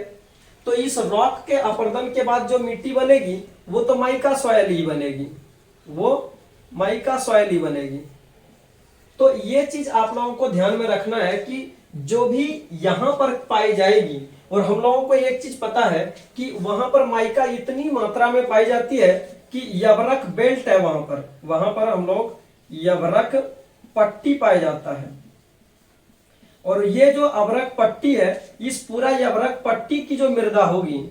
तो इस रॉक के अपर्दन के बाद जो मिट्टी बनेगी वो तो माइका सॉइल ही बनेगी, वो माइका सॉइल ही बनेगी। तो ये चीज आप लोगों को ध्यान में रखना है कि जो भी यहां पर पाई जाएगी, और हम लोगों को एक चीज पता है कि वहां पर माइका इतनी मात्रा में पाई जाती है कि यवरक बेल्ट है, वहां पर हम लोग यवरक पट्टी पाया जाता है। और ये जो अभ्रक पट्टी है, इस पूरा यवरक पट्टी की जो मृदा होगी,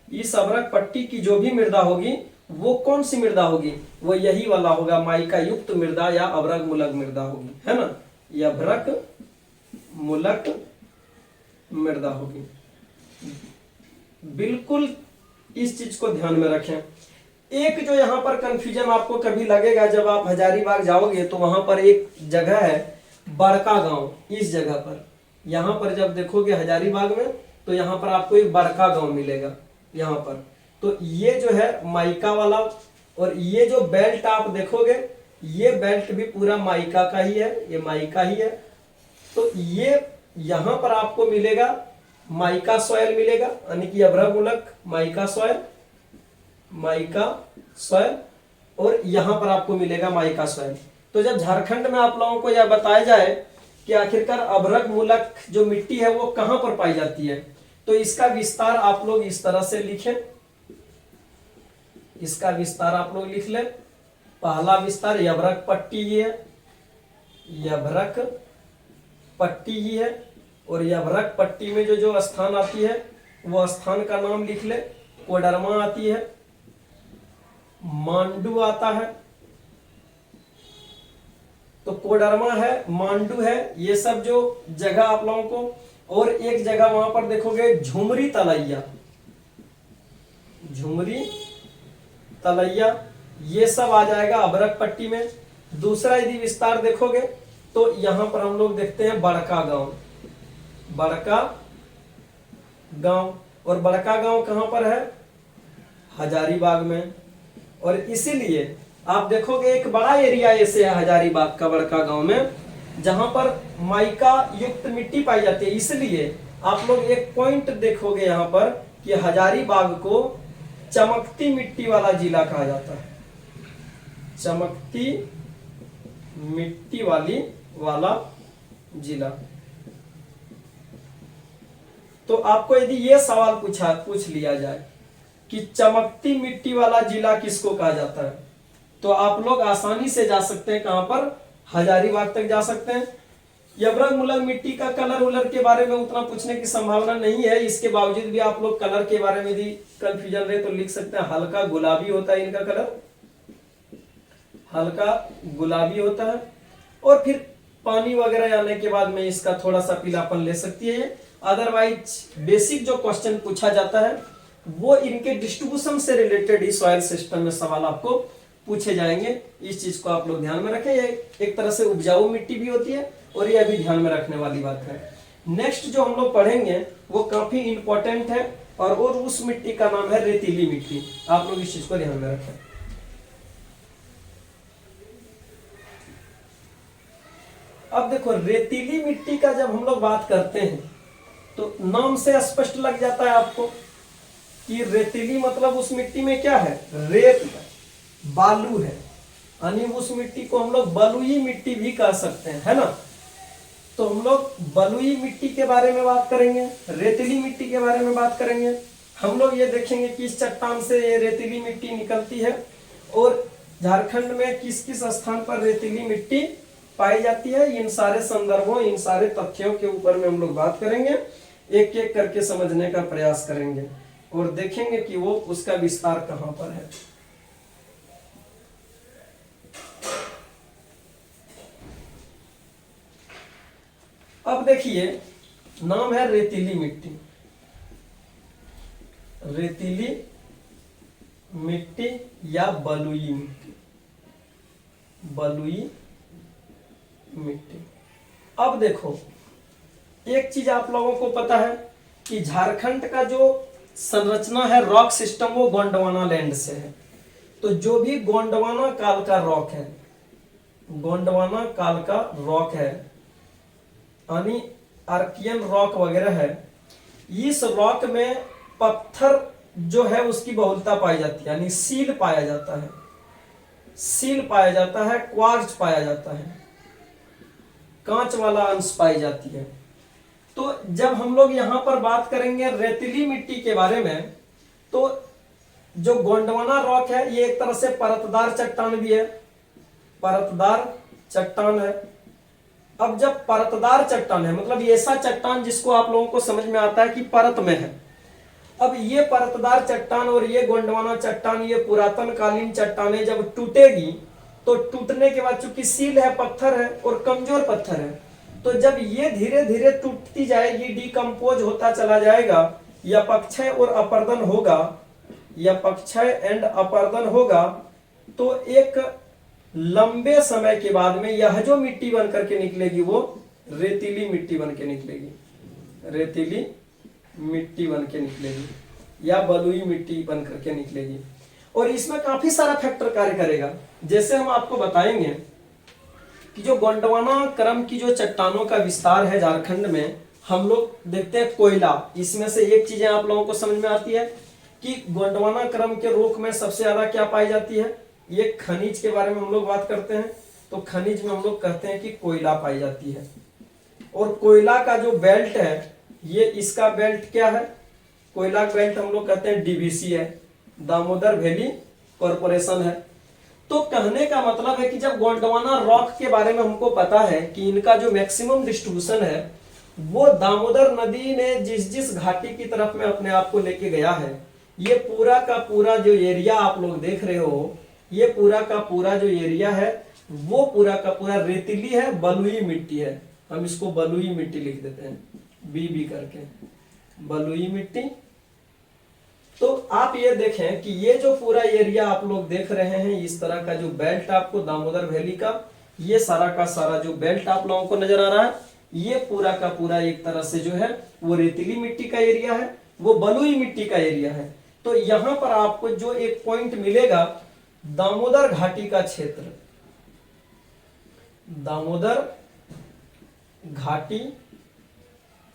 इस अभ्रक पट्टी की जो भी मृदा होगी वो कौन सी मृदा होगी, वो यही वाला होगा, माइका युक्त मृदा या अभ्रक मूलक मृदा होगी, है ना, यह अभ्रक मूलक मृदा होगी। बिल्कुल इस चीज को ध्यान में रखें। एक जो यहाँ पर कंफ्यूजन आपको कभी लगेगा, जब आप हजारीबाग जाओगे तो वहां पर एक जगह है बड़का गांव, इस जगह पर, यहाँ पर जब देखोगे हजारीबाग में तो यहाँ पर आपको एक बड़का गांव मिलेगा यहाँ पर। तो ये जो है माइका वाला, और ये जो बेल्ट आप देखोगे, ये बेल्ट भी पूरा माइका का ही है, ये माइका ही है। तो ये यहां पर आपको मिलेगा माइका सॉइल मिलेगा, यानी कि अभ्रक मूलक माइका सॉइल, माइका सॉइल, और यहां पर आपको मिलेगा माइका सॉइल। तो जब झारखंड में आप लोगों को यह बताया जाए कि आखिरकार अभ्रक मूलक जो मिट्टी है वो कहां पर पाई जाती है, तो इसका विस्तार आप लोग इस तरह से लिखें, इसका विस्तार आप लोग लिख लें। पहला विस्तार यवरक पट्टी ही है, यवरक पट्टी ही है, और यवरक पट्टी में जो जो स्थान आती है वो स्थान का नाम लिख ले। कोडरमा आती है, मांडू आता है, तो कोडरमा है, मांडू है, ये सब जो जगह आप लोगों को, और एक जगह वहां पर देखोगे झुमरी तलैया, झुमरी तलैया, ये सब आ जाएगा अभ्रक पट्टी में। दूसरा यदि विस्तार देखोगे तो यहां पर हम लोग देखते हैं बड़का गांव, बड़का गांव, और बड़का गांव कहां पर है, हजारीबाग में। और इसीलिए आप देखोगे एक बड़ा एरिया ऐसे है हजारीबाग का, बड़का गांव में, जहां पर माइका युक्त मिट्टी पाई जाती है। इसलिए आप लोग एक पॉइंट देखोगे यहां पर कि हजारीबाग को चमकती मिट्टी वाला जिला कहा जाता है, चमकती मिट्टी वाला जिला। तो आपको यदि ये सवाल पूछ लिया जाए कि चमकती मिट्टी वाला जिला किसको कहा जाता है, तो आप लोग आसानी से जा सकते हैं, कहां पर, हजारीबाग तक जा सकते हैं। यवरक मूलक मिट्टी का कलर उलर के बारे में उतना पूछने की संभावना नहीं है, इसके बावजूद भी आप लोग कलर के बारे में यदि कंफ्यूजन रहे तो लिख सकते हैं, हल्का गुलाबी होता है इनका कलर, हल्का गुलाबी होता है, और फिर पानी वगैरह आने के बाद में इसका थोड़ा सा पीलापन ले सकती है। अदरवाइज बेसिक जो क्वेश्चन पूछा जाता है वो इनके डिस्ट्रीब्यूशन से रिलेटेड ही सॉइल सिस्टम में सवाल आपको पूछे जाएंगे। इस चीज को आप लोग ध्यान में रखें, ये एक तरह से उपजाऊ मिट्टी भी होती है, और यह भी ध्यान में रखने वाली बात है। नेक्स्ट जो हम लोग पढ़ेंगे वो काफी इंपॉर्टेंट है, और उस मिट्टी का नाम है रेतीली मिट्टी। आप लोग इस चीज को ध्यान में रखें। अब देखो, रेतीली मिट्टी का जब हम लोग बात करते हैं तो नाम से स्पष्ट लग जाता है आपको कि रेतीली मतलब उस मिट्टी में क्या है, रेत है, बालू है, यानी उस मिट्टी को हम लोग बलुई मिट्टी भी कह सकते हैं, है ना। तो हम लोग बलुई मिट्टी के बारे में बात करेंगे, रेतीली मिट्टी के बारे में बात करेंगे। हम लोग ये देखेंगे कि इस चट्टान से ये रेतीली मिट्टी निकलती है, और झारखंड में किस किस स्थान पर रेतीली मिट्टी पाई जाती है। इन सारे संदर्भों, इन सारे तथ्यों के ऊपर में हम लोग बात करेंगे, एक एक करके समझने का प्रयास करेंगे और देखेंगे कि वो उसका विस्तार कहां पर है। अब देखिए, नाम है रेतीली मिट्टी। रेतीली मिट्टी या बलुई मिट्टी, बलुई मिट्टी। अब देखो, एक चीज आप लोगों को पता है कि झारखंड का जो संरचना है रॉक सिस्टम, वो गोंडवाना लैंड से है। तो जो भी गोंडवाना काल का रॉक है, गोंडवाना काल का रॉक है, यानी आर्कियन रॉक वगैरह है, इस रॉक में पत्थर जो है उसकी बहुलता पाई जाती है, यानी सील पाया जाता है, सील पाया जाता है, क्वार्ट्ज पाया जाता है, कांच वाला अंश पाई जाती है। तो जब हम लोग यहां पर बात करेंगे रेतीली मिट्टी के बारे में, तो जो गोंडवाना रॉक है ये एक तरह से परतदार चट्टान भी है, परतदार चट्टान है। अब जब परतदार चट्टान है मतलब ऐसा चट्टान जिसको आप लोगों को समझ में आता है कि परत में है। अब ये परतदार चट्टान और ये गोंडवाना चट्टान, ये पुरातन कालीन चट्टानें जब टूटेगी तो टूटने के बाद चूंकि सील है, पत्थर है और कमजोर पत्थर है, तो जब ये धीरे धीरे टूटती जाएगी, डिकम्पोज होता चला जाएगा, या अपक्षय और अपर्दन होगा, या अपक्षय एंड अपर्दन होगा, तो एक लंबे समय के बाद में यह जो मिट्टी बन करके निकलेगी वो रेतीली मिट्टी बन के निकलेगी, रेतीली मिट्टी बन के निकलेगी या बलुई मिट्टी बन करके निकलेगी। और इसमें काफी सारा फैक्टर कार्य करेगा। जैसे हम आपको बताएंगे कि जो गोंडवाना क्रम की जो चट्टानों का विस्तार है झारखंड में, हम लोग देखते हैं कोयला। इसमें से एक चीजें आप लोगों को समझ में आती है कि गोंडवाना क्रम के रोक में सबसे ज्यादा क्या पाई जाती है। ये खनिज के बारे में हम लोग बात करते हैं, तो खनिज में हम लोग कहते हैं कि कोयला पाई जाती है। और कोयला का जो बेल्ट है, ये इसका बेल्ट क्या है, कोयला बेल्ट हम लोग कहते हैं डीवीसी है, दामोदर वैली कॉरपोरेशन है। तो कहने का मतलब है कि जब गोंडवाना रॉक के बारे में हमको पता है कि इनका जो मैक्सिमम डिस्ट्रीब्यूशन है वो दामोदर नदी ने जिस जिस घाटी की तरफ में अपने आप को लेके गया है, ये पूरा का पूरा जो एरिया आप लोग देख रहे हो, ये पूरा का पूरा जो एरिया है वो पूरा का पूरा रेतीली है, बलुई मिट्टी है। हम इसको बलुई मिट्टी लिख देते हैं, बी करके, बलुई मिट्टी। तो आप ये देखें कि ये जो पूरा एरिया आप लोग देख रहे हैं, इस तरह का जो बेल्ट आपको दामोदर वैली का, ये सारा का सारा जो बेल्ट आप लोगों को नजर आ रहा है, ये पूरा का पूरा एक तरह से जो है वो रेतीली मिट्टी का एरिया है, वो बलुई मिट्टी का एरिया है। तो यहां पर आपको जो एक पॉइंट मिलेगा, दामोदर घाटी का क्षेत्र, दामोदर घाटी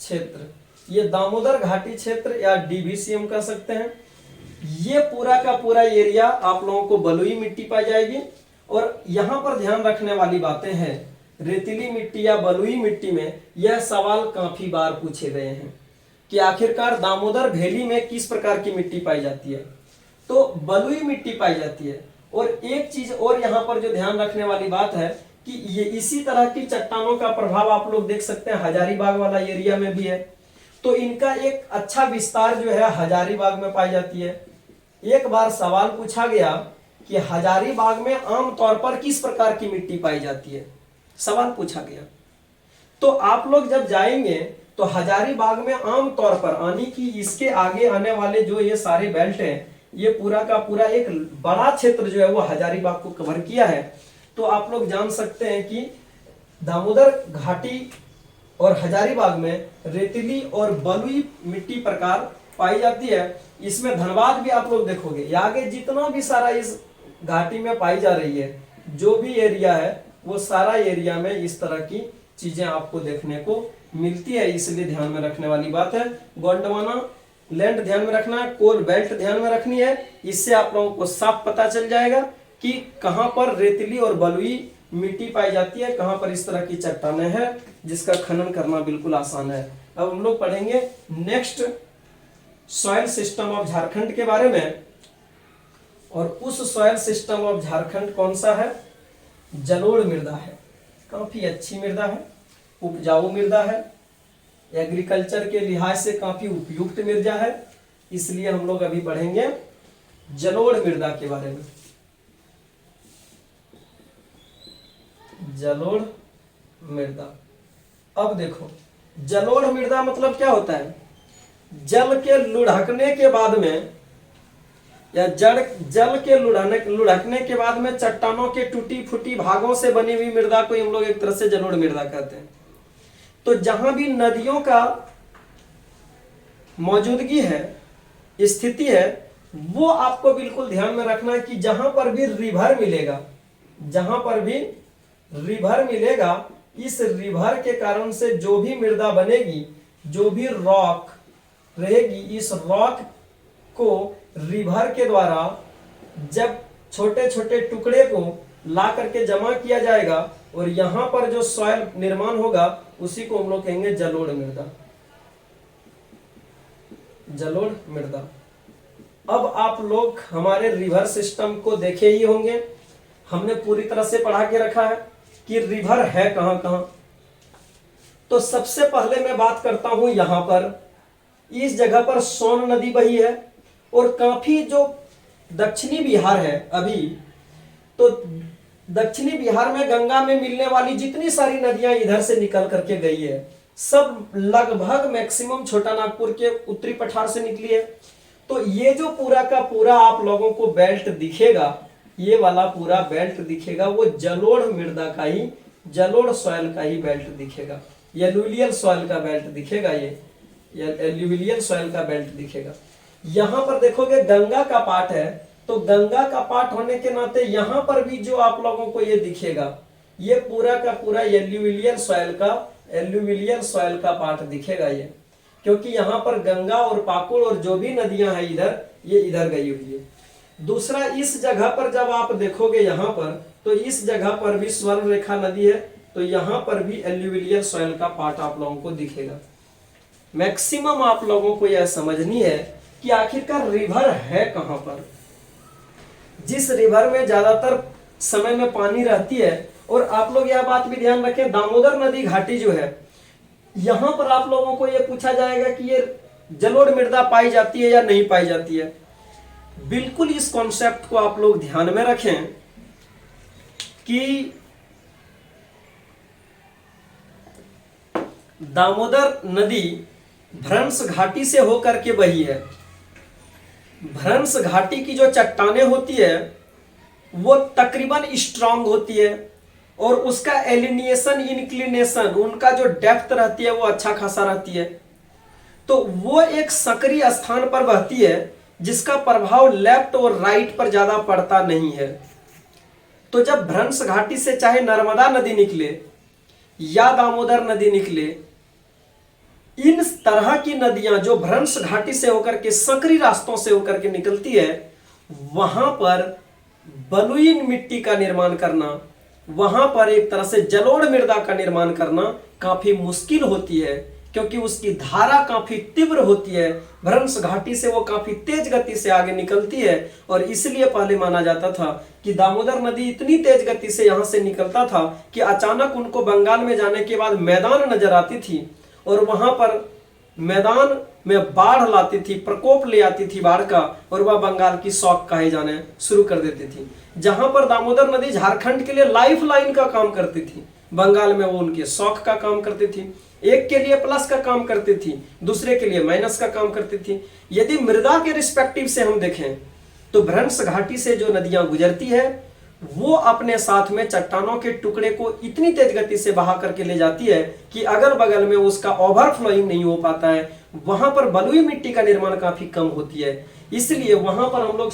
क्षेत्र, ये दामोदर घाटी क्षेत्र या डीवीसी हम कह सकते हैं, ये पूरा का पूरा एरिया आप लोगों को बलुई मिट्टी पाई जाएगी। और यहां पर ध्यान रखने वाली बातें हैं, रेतीली मिट्टी या बलुई मिट्टी में यह सवाल काफी बार पूछे गए हैं कि आखिरकार दामोदर वैली में किस प्रकार की मिट्टी पाई जाती है। तो बलुई मिट्टी पाई जाती है। और एक चीज और यहां पर जो ध्यान रखने वाली बात है कि ये इसी तरह की चट्टानों का प्रभाव आप लोग देख सकते हैं हजारीबाग वाला एरिया में भी है। तो इनका एक अच्छा विस्तार जो है हजारीबाग में पाई जाती है। एक बार सवाल पूछा गया कि हजारीबाग में आमतौर पर किस प्रकार की मिट्टी पाई जाती है, सवाल पूछा गया। तो आप लोग जब जाएंगे तो हजारीबाग में आमतौर पर, यानी कि इसके आगे आने वाले जो ये सारे बेल्ट हैं, ये पूरा का पूरा एक बड़ा क्षेत्र जो है वो हजारीबाग को कवर किया है। तो आप लोग जान सकते हैं कि दामोदर घाटी और हजारीबाग में रेतीली और बलुई मिट्टी प्रकार पाई जाती है। इसमें धनबाद भी आप लोग देखोगे, ये आगे जितना भी सारा इस घाटी में पाई जा रही है, जो भी एरिया है वो सारा एरिया में इस तरह की चीजें आपको देखने को मिलती है। इसलिए ध्यान में रखने वाली बात है, गोंडवाना लैंड ध्यान में रखना है, कोल बेल्ट ध्यान में रखनी है। इससे आप लोगों को साफ पता चल जाएगा कि कहां पर रेतीली और बलुई मिट्टी पाई जाती है, कहां पर इस तरह की चट्टानें हैं जिसका खनन करना बिल्कुल आसान है। अब हम लोग पढ़ेंगे next soil system of Jharkhand के बारे में। और उस सॉइल सिस्टम ऑफ झारखंड कौन सा है, जलोढ़ मृदा है। काफी अच्छी मृदा है, उपजाऊ मृदा है, एग्रीकल्चर के लिहाज से काफी उपयुक्त मृदा है। इसलिए हम लोग अभी पढ़ेंगे जलोढ़ मृदा के बारे में। जलोढ़ मृदा। अब देखो, जलोढ़ मृदा मतलब क्या होता है? जल के लुढ़कने के बाद में या जल के लुढ़कने के बाद में चट्टानों के टूटी फूटी भागों से बनी हुई मृदा को हम लोग एक तरह से जलोढ़ मृदा कहते हैं। तो जहां भी नदियों का मौजूदगी है, स्थिति है, वो आपको बिल्कुल ध्यान में रखना है कि जहां पर भी रिवर मिलेगा, जहां पर भी रिवर मिलेगा, इस रिवर के कारण से जो भी मृदा बनेगी, जो भी रॉक रहेगी, इस रॉक को रिवर के द्वारा जब छोटे छोटे टुकड़े को ला करके जमा किया जाएगा और यहां पर जो सॉइल निर्माण होगा उसी को हम लोग कहेंगे जलोढ़ मृदा। जलोढ़ मृदा। अब आप लोग हमारे रिवर सिस्टम को देखे ही होंगे, हमने पूरी तरह से पढ़ा के रखा है कि रिवर है कहां कहां। तो सबसे पहले मैं बात करता हूं यहां पर, इस जगह पर सोन नदी बही है और काफी जो दक्षिणी बिहार है अभी, तो दक्षिणी बिहार में गंगा में मिलने वाली जितनी सारी नदियां इधर से निकल करके गई है, सब लगभग मैक्सिमम छोटा नागपुर के उत्तरी पठार से निकली है। तो ये जो पूरा का पूरा आप लोगों को बेल्ट दिखेगा, ये वाला पूरा बेल्ट दिखेगा, वो जलोढ़ मृदा का ही, जलोढ़ सॉइल का ही बेल्ट दिखेगा, एलुवियल सॉइल का बेल्ट दिखेगा। ये एलुवियल सॉइल का बेल्ट दिखेगा। यहां पर देखोगे गंगा का पार्ट है, तो गंगा का पार्ट होने के नाते यहां पर भी जो आप लोगों को ये दिखेगा, ये पूरा का पूरा एलुवियल सॉइल का पार्ट दिखेगा ये, क्योंकि यहां पर गंगा और पाकुड़ और जो भी नदियां हैं इधर, ये इधर गई हुई है। दूसरा, इस जगह पर जब आप देखोगे यहां पर, तो इस जगह पर भी स्वर्ण रेखा नदी है, तो यहां पर भी एलुवियल सॉइल का पार्ट आप लोगों को दिखेगा। मैक्सिमम आप लोगों को यह समझनी है कि आखिरकार रिवर है कहां पर। जिस रिवर में ज्यादातर समय में पानी रहती है, और आप लोग यह बात भी ध्यान रखें, दामोदर नदी घाटी जो है, यहां पर आप लोगों को यह पूछा जाएगा कि ये जलोढ़ मृदा पाई जाती है या नहीं पाई जाती है। बिल्कुल इस कॉन्सेप्ट को आप लोग ध्यान में रखें कि दामोदर नदी भ्रंश घाटी से होकर के बही है। भ्रंश घाटी की जो चट्टानें होती है वो तकरीबन स्ट्रांग होती है, और उसका एलिनिएशन इंक्लिनेशन, उनका जो डेप्थ रहती है वो अच्छा खासा रहती है। तो वो एक सक्रिय स्थान पर बहती है जिसका प्रभाव लेफ्ट और राइट पर ज्यादा पड़ता नहीं है। तो जब भ्रंश घाटी से चाहे नर्मदा नदी निकले या दामोदर नदी निकले, इन तरह की नदियां जो भ्रंश घाटी से होकर के सकरी रास्तों से होकर के निकलती है, वहां पर बलुई मिट्टी का निर्माण करना, वहां पर एक तरह से जलोढ़ मृदा का निर्माण करना काफी मुश्किल होती है, क्योंकि उसकी धारा काफी तीव्र होती है। भ्रंश घाटी से वो काफी तेज गति से आगे निकलती है, और इसलिए पहले माना जाता था कि दामोदर नदी इतनी तेज गति से यहां से निकलता था कि अचानक उनको बंगाल में जाने के बाद मैदान नजर आती थी, और वहां पर मैदान में बाढ़ लाती थी, प्रकोप ले आती थी बाढ़ का, और वह बंगाल की शौक कहे जाने शुरू कर देती थी। जहां पर दामोदर नदी झारखंड के लिए लाइफ लाइन का काम करती थी, बंगाल में वो उनके शौक का काम करती थी। एक के लिए प्लस का काम करती थी, दूसरे के लिए माइनस का काम करती थी। यदि मृदा के रिस्पेक्टिव से हम देखें तो भ्रंश घाटी से जो नदियां गुजरती है वो अपने साथ में चट्टानों के टुकड़े को इतनी तेज गति से बहा करके ले जाती है कि अगल बगल में उसका ओवरफ्लोइंग नहीं हो पाता है। वहां पर बलुई मिट्टी का निर्माण काफी कम होती है, इसलिए वहां पर हम लोग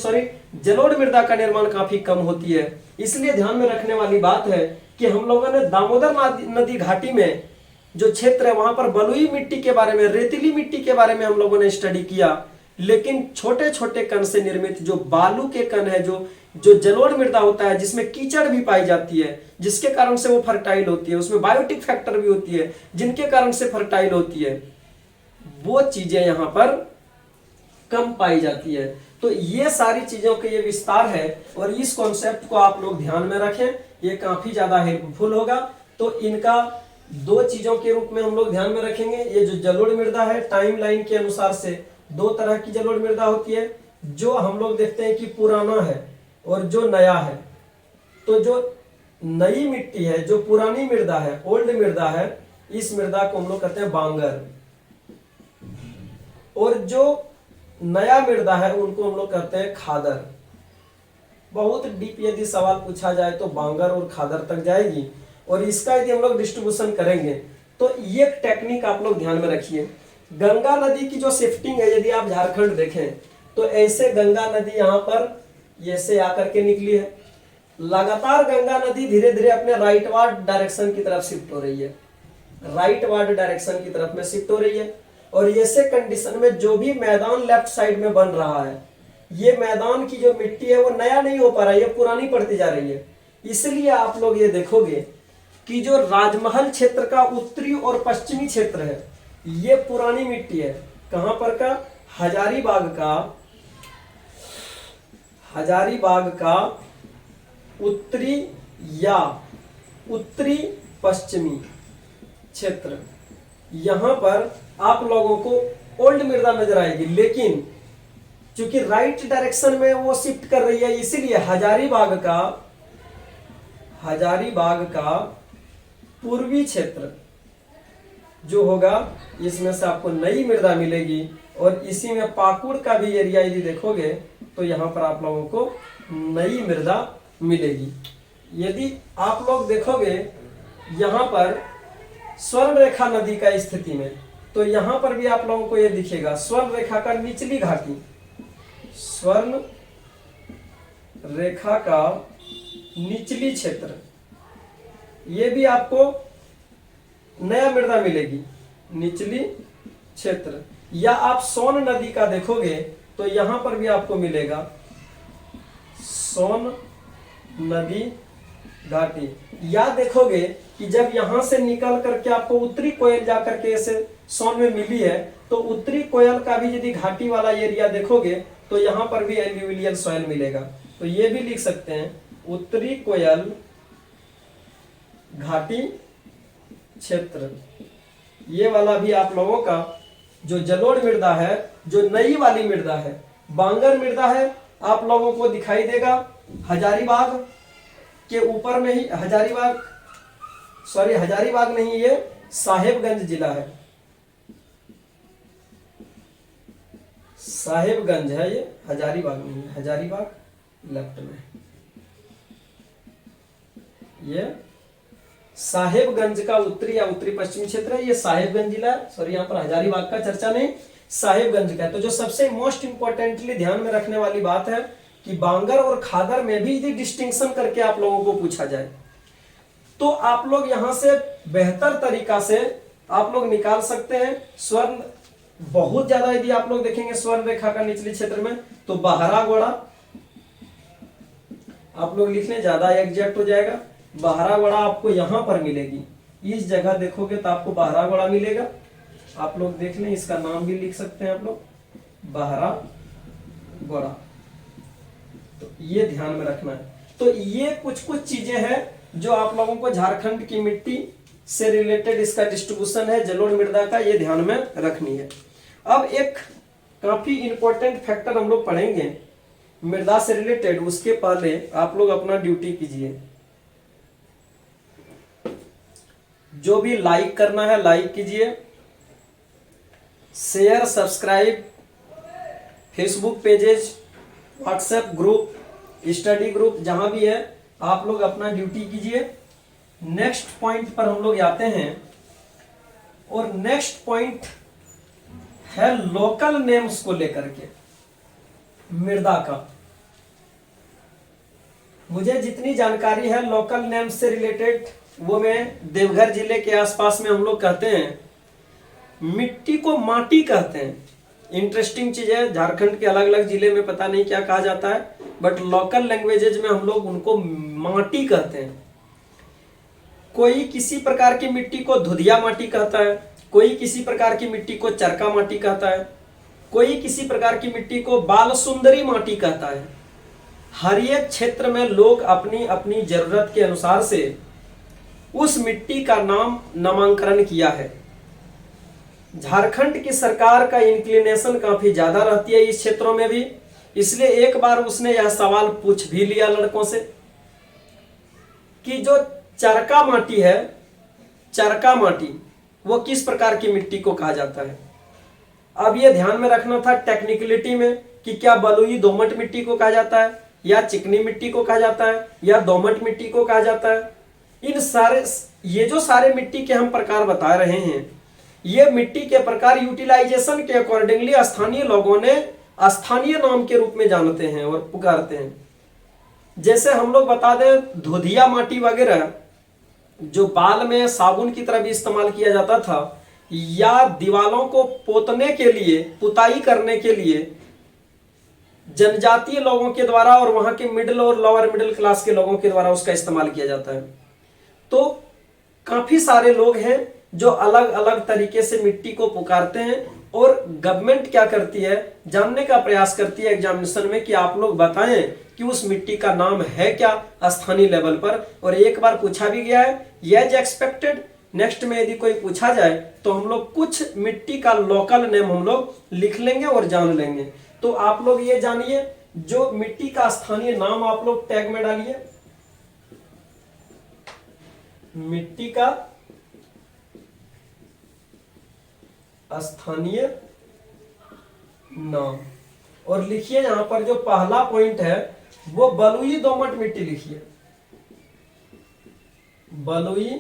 जलोढ़ मृदा का निर्माण काफी कम होती है। इसलिए ध्यान में रखने वाली बात है कि हम लोगों ने दामोदर नदी घाटी में जो क्षेत्र है वहां पर बलुई मिट्टी के बारे में, रेतीली मिट्टी के बारे में हम लोगों ने स्टडी किया, लेकिन छोटे छोटे कण से निर्मित जो बालू के कण है, जो जलोढ़ मृदा होता है, जिसमें कीचड़ भी पाई जाती है, जिसके कारण से वो फर्टाइल होती है, उसमें बायोटिक फैक्टर भी होती है जिनके कारण से फर्टाइल होती है, वो चीजें यहां पर कम पाई जाती है। तो ये सारी चीजों के ये विस्तार है, और इस कॉन्सेप्ट को आप लोग ध्यान में रखें, ये काफी ज्यादा हेल्पफुल होगा। तो इनका दो चीजों के रूप में हम लोग ध्यान में रखेंगे। ये जो जलोढ़ मृदा है, टाइमलाइन के अनुसार से दो तरह की जलोढ़ मृदा होती है, जो हम लोग देखते हैं कि पुराना है और जो नया है। तो जो नई मिट्टी है, जो पुरानी मृदा है, ओल्ड मृदा है, इस मृदा को हम लोग कहते हैं बांगर, और जो नया मृदा है उनको हम लोग कहते हैं खादर। बहुत डीप यदि सवाल पूछा जाए तो बांगर और खादर तक जाएगी, और इसका यदि हम लोग डिस्ट्रीब्यूशन करेंगे तो ये टेक्निक आप लोग ध्यान में रखिए। गंगा नदी की जो शिफ्टिंग है, यदि आप झारखंड देखें तो ऐसे गंगा नदी यहाँ पर ऐसे आकर के निकली है, लगातार गंगा नदी धीरे धीरे अपने राइटवार्ड डायरेक्शन की तरफ शिफ्ट हो रही है, राइटवार्ड डायरेक्शन की तरफ में शिफ्ट हो रही है। और ऐसे कंडीशन में जो भी मैदान लेफ्ट साइड में बन रहा है, ये मैदान की जो मिट्टी है वो नया नहीं हो पा रहा है, ये पुरानी पड़ती जा रही है। इसलिए आप लोग ये देखोगे कि जो राजमहल क्षेत्र का उत्तरी और पश्चिमी क्षेत्र है, ये पुरानी मिट्टी है। कहां पर का? हजारीबाग का उत्तरी या उत्तरी पश्चिमी क्षेत्र, यहां पर आप लोगों को ओल्ड मृदा नजर आएगी, लेकिन चूंकि राइट डायरेक्शन में वो शिफ्ट कर रही है, इसीलिए हजारीबाग का पूर्वी क्षेत्र जो होगा, इसमें से आपको नई मृदा मिलेगी। और इसी में पाकुड़ का भी एरिया यदि देखोगे तो यहाँ पर आप लोगों को नई मृदा मिलेगी। यदि आप लोग देखोगे यहाँ पर स्वर्ण रेखा नदी का स्थिति में, तो यहाँ पर भी आप लोगों को ये दिखेगा स्वर्ण रेखा का निचली घाटी, स्वर्ण रेखा का निचली क्षेत्र, ये भी आपको नया मृदा मिलेगी, निचली क्षेत्र। या आप सोन नदी का देखोगे तो यहां पर भी आपको मिलेगा सोन नदी घाटी। या देखोगे कि जब यहां से निकल करके आपको उत्तरी कोयल जाकर के ऐसे सोन में मिली है, तो उत्तरी कोयल का भी यदि घाटी वाला एरिया देखोगे तो यहां पर भी एल्यूवियल सॉइल मिलेगा। तो ये भी लिख सकते हैं उत्तरी कोयल घाटी क्षेत्र। ये वाला भी आप लोगों का जो जलोढ़ मृदा है, जो नई वाली मृदा है, बांगर मृदा है, आप लोगों को दिखाई देगा हजारीबाग के ऊपर में ही। हजारीबाग नहीं, ये साहेबगंज जिला है, साहेबगंज है ये, हजारीबाग नहीं है। हजारीबाग लेफ्ट में, ये साहेबगंज का उत्तरी या उत्तरी पश्चिमी क्षेत्र है, ये साहेबगंज जिला। सॉरी, यहाँ पर हजारीबाग का चर्चा नहीं, साहेबगंज का। तो जो सबसे मोस्ट इंपॉर्टेंटली ध्यान में रखने वाली बात है कि बांगर और खादर में भी यदि डिस्टिंक्शन करके आप लोगों को पूछा जाए तो आप लोग यहां से बेहतर तरीका से आप लोग निकाल सकते हैं। स्वर्ण बहुत ज्यादा यदि आप लोग देखेंगे स्वर्ण रेखा का निचले क्षेत्र में, तो बहरागोड़ा आप लोग लिख लें, ज्यादा एग्जैक्ट हो जाएगा। बहरागोड़ा आपको यहां पर मिलेगी, इस जगह देखोगे तो आपको बहरागोड़ा मिलेगा। आप लोग देख लें, इसका नाम भी लिख सकते हैं आप लोग, बहरागोड़ा। तो ये ध्यान में रखना है। तो ये कुछ चीजें हैं जो आप लोगों को झारखंड की मिट्टी से रिलेटेड इसका डिस्ट्रीब्यूशन है जलोढ़ मृदा का, ये ध्यान में रखनी है। अब एक काफी इंपॉर्टेंट फैक्टर हम लोग पढ़ेंगे मृदा से रिलेटेड, उसके पहले आप लोग अपना ड्यूटी कीजिए। जो भी लाइक करना है लाइक कीजिए, share, subscribe, Facebook pages, WhatsApp group, study group, जहां भी है आप लोग अपना ड्यूटी कीजिए। नेक्स्ट पॉइंट पर हम लोग आते हैं, और नेक्स्ट पॉइंट है लोकल नेम्स को लेकर के मृदा का। मुझे जितनी जानकारी है लोकल नेम्स से रिलेटेड, वो मैं देवघर जिले के आसपास में हम लोग कहते हैं मिट्टी को माटी कहते हैं। इंटरेस्टिंग चीज है, झारखंड के अलग अलग जिले में पता नहीं क्या कहा जाता है, बट लोकल लैंग्वेजेज में हम लोग उनको माटी कहते हैं। कोई किसी प्रकार की मिट्टी को धुधिया माटी कहता है, कोई किसी प्रकार की मिट्टी को चरका माटी कहता है, कोई किसी प्रकार की मिट्टी को बाल सुंदरी माटी कहता है। हर एक क्षेत्र में लोग अपनी अपनी जरूरत के अनुसार से उस मिट्टी का नाम नामांकन किया है। झारखंड की सरकार का इंक्लिनेशन काफी ज्यादा रहती है इस क्षेत्रों में भी, इसलिए एक बार उसने यह सवाल पूछ भी लिया लड़कों से कि जो चरका माटी है, चरका माटी वो किस प्रकार की मिट्टी को कहा जाता है। अब ये ध्यान में रखना था टेक्निकलिटी में कि क्या बलुई दोमट मिट्टी को कहा जाता है, या चिकनी मिट्टी को कहा जाता है, या दोमट मिट्टी को कहा जाता है। इन सारे ये जो सारे मिट्टी के हम प्रकार बता रहे हैं, ये मिट्टी के प्रकार यूटिलाइजेशन के अकॉर्डिंगली स्थानीय लोगों ने स्थानीय नाम के रूप में जानते हैं और पुकारते हैं। जैसे हम लोग बता दें धुधिया माटी वगैरह जो बाल में साबुन की तरह भी इस्तेमाल किया जाता था, या दीवालों को पोतने के लिए, पुताई करने के लिए जनजातीय लोगों के द्वारा और वहां के मिडिल और लोअर मिडिल क्लास के लोगों के द्वारा उसका इस्तेमाल किया जाता है। तो काफी सारे लोग हैं जो अलग अलग तरीके से मिट्टी को पुकारते हैं, और गवर्नमेंट क्या करती है, जानने का प्रयास करती है एग्जामिनेशन में कि आप लोग बताएं कि उस मिट्टी का नाम है क्या स्थानीय लेवल पर। और एक बार पूछा भी गया है, एज एक्सपेक्टेड नेक्स्ट में यदि कोई पूछा जाए तो हम लोग कुछ मिट्टी का लोकल नेम हम लोग लिख लेंगे और जान लेंगे। तो आप लोग ये जानिए, जो मिट्टी का स्थानीय नाम आप लोग टैग में डालिए, मिट्टी का स्थानीय नाम, और लिखिए यहां पर जो पहला पॉइंट है वो बलुई दोमट मिट्टी लिखिए, बलुई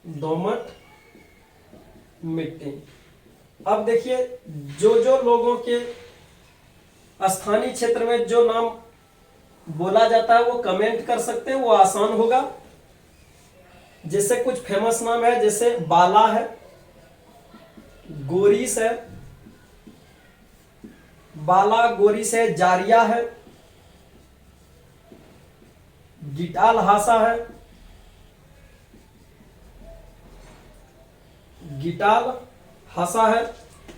दोमट मिट्टी। अब देखिए जो जो लोगों के स्थानीय क्षेत्र में जो नाम बोला जाता है वो कमेंट कर सकते हैं, वो आसान होगा। जैसे कुछ फेमस नाम है, जैसे बाला है, गोरीस है, बाला गोरीस है, जारिया है, गिटाल हासा है, गिटाल हासा है।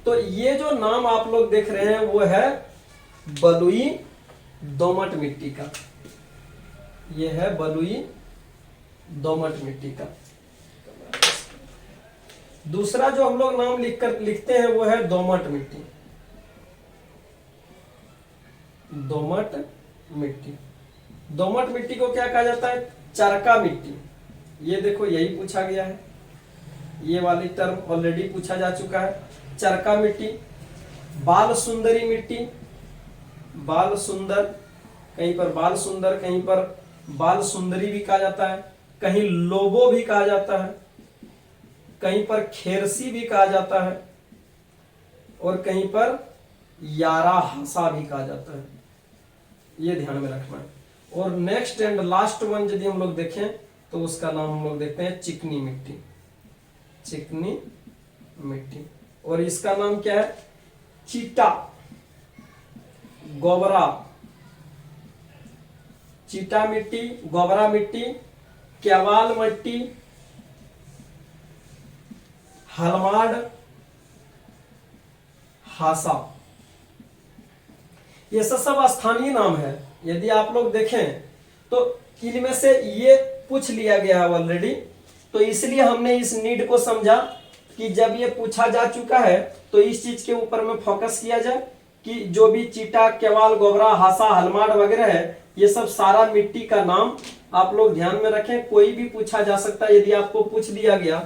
तो ये जो नाम आप लोग देख रहे हैं वो है बलुई दोमट मिट्टी का, ये है बलुई दोमट मिट्टी का। दूसरा जो हम लोग नाम लिखते हैं वो है दोमट मिट्टी, दोमट मिट्टी। दोमट मिट्टी को क्या कहा जाता है, चरका मिट्टी। ये देखो यही पूछा गया है, ये वाली टर्म ऑलरेडी पूछा जा चुका है, चरका मिट्टी। बाल सुंदरी मिट्टी, बाल सुंदर, कहीं पर बाल सुंदर, कहीं पर बाल सुंदरी भी कहा जाता है, कहीं लोबो भी कहा जाता है, कहीं पर खेरसी भी कहा जाता है, और कहीं पर यारा हासा भी कहा जाता है। ये ध्यान में रखना है। और नेक्स्ट एंड लास्ट वन यदि हम लोग देखें तो उसका नाम हम लोग देखते हैं चिकनी मिट्टी, चिकनी मिट्टी। और इसका नाम क्या है, चीटा, गोबरा, चीटा मिट्टी, गोबरा मिट्टी, केवाल मिट्टी, हलमाड हासा, ये सब स्थानीय नाम है। यदि आप लोग देखें तो इनमें से ये पूछ लिया गया है ऑलरेडी, तो इसलिए हमने इस नीड को समझा कि जब ये पूछा जा चुका है तो इस चीज के ऊपर में फोकस किया जाए कि जो भी चीटा, केवाल, गोबरा, हासा, हलमाड वगैरह है, ये सब सारा मिट्टी का नाम आप लोग ध्यान में रखें। कोई भी पूछा जा सकता है। यदि आपको पूछ लिया गया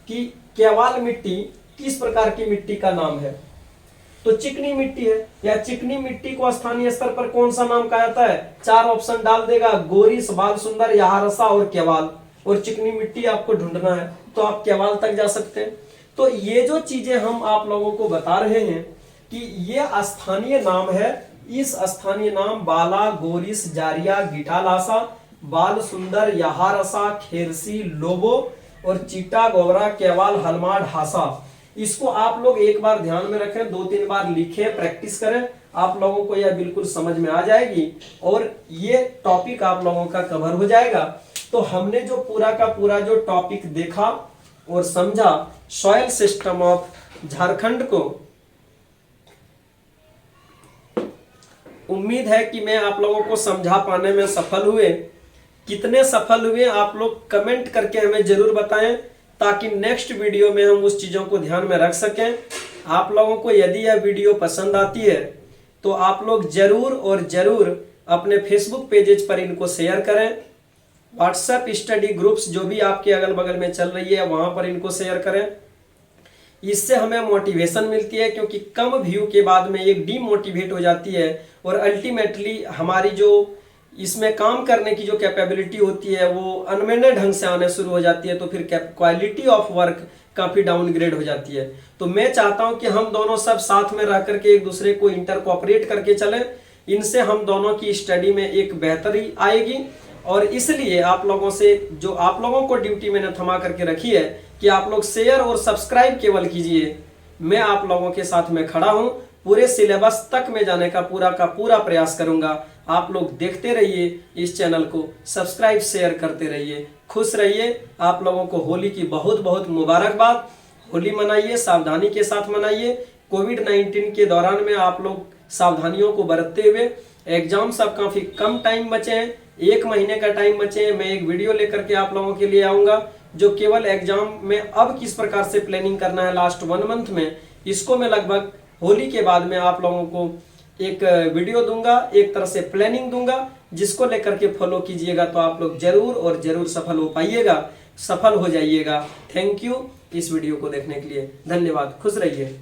कि केवाल मिट्टी किस प्रकार की मिट्टी का नाम है, तो चिकनी मिट्टी है, या चिकनी मिट्टी को स्थानीय स्तर पर कौन सा नाम कहा जाता है, 4 ऑप्शन डाल देगा, गोरीस, बाल सुंदर, यहारसा और केवाल। और चिकनी मिट्टी आपको ढूंढना है तो आप केवाल तक जा सकते हैं। तो ये जो चीजें हम आप लोगों को बता रहे हैं कि ये स्थानीय नाम है, इस स्थानीय नाम बाला, गोरीस, जारिया, गिटालासा, बाल सुंदर, यहारसा, खेरसी, लोबो और चीटा, गोबरा, केवाल, हलमाड, हासा, इसको आप लोग एक बार ध्यान में रखें, 2-3 बार लिखें, प्रैक्टिस करें, आप लोगों को यह बिल्कुल समझ में आ जाएगी और ये टॉपिक आप लोगों का कवर हो जाएगा। तो हमने जो पूरा का पूरा जो टॉपिक देखा और समझा सॉइल सिस्टम ऑफ झारखंड को, उम्मीद है कि मैं आप लोगों को समझा पाने में सफल हुए। कितने सफल हुए आप लोग कमेंट करके हमें जरूर बताएं, ताकि नेक्स्ट वीडियो में हम उस चीज़ों को ध्यान में रख सकें। आप लोगों को यदि यह वीडियो पसंद आती है तो आप लोग जरूर और जरूर अपने फेसबुक पेजेज पर इनको शेयर करें। व्हाट्सएप स्टडी ग्रुप्स जो भी आपके अगल बगल में चल रही है वहां पर इनको शेयर करें। इससे हमें मोटिवेशन मिलती है, क्योंकि कम व्यू के बाद में एक डीमोटिवेट हो जाती है और अल्टीमेटली हमारी जो इसमें काम करने की जो कैपेबिलिटी होती है वो अनमेने ढंग से आने शुरू हो जाती है, तो फिर क्वालिटी ऑफ वर्क काफ़ी डाउनग्रेड हो जाती है। तो मैं चाहता हूं कि हम दोनों सब साथ में रह करके एक दूसरे को इंटर कोऑपरेट करके चलें। इनसे हम दोनों की स्टडी में एक बेहतरी आएगी। और इसलिए आप लोगों से जो आप लोगों को ड्यूटी मैंने थमा करके रखी है कि आप लोग शेयर और सब्सक्राइब केवल कीजिए। मैं आप लोगों के साथ में खड़ा हूं, पूरे सिलेबस तक में जाने का पूरा प्रयास करूंगा। आप लोग देखते रहिए इस चैनल को, सब्सक्राइब शेयर करते रहिए, खुश रहिए। आप लोगों को होली की बहुत बहुत मुबारकबाद। होली मनाइए, सावधानी के साथ मनाइए। कोविड-19 के दौरान में आप लोग सावधानियों को बरतते हुए, एग्जाम सब काफी कम टाइम बचे हैं, 1 महीने का टाइम बचे हैं। मैं एक वीडियो लेकर के आप लोगों के लिए आऊंगा जो केवल एग्जाम में अब किस प्रकार से प्लानिंग करना है लास्ट 1 मंथ में, इसको मैं लगभग होली के बाद में आप लोगों को एक वीडियो दूंगा, एक तरह से प्लानिंग दूंगा, जिसको लेकर के फॉलो कीजिएगा तो आप लोग जरूर और जरूर सफल हो पाइएगा, सफल हो जाइएगा। थैंक यू इस वीडियो को देखने के लिए, धन्यवाद, खुश रहिए।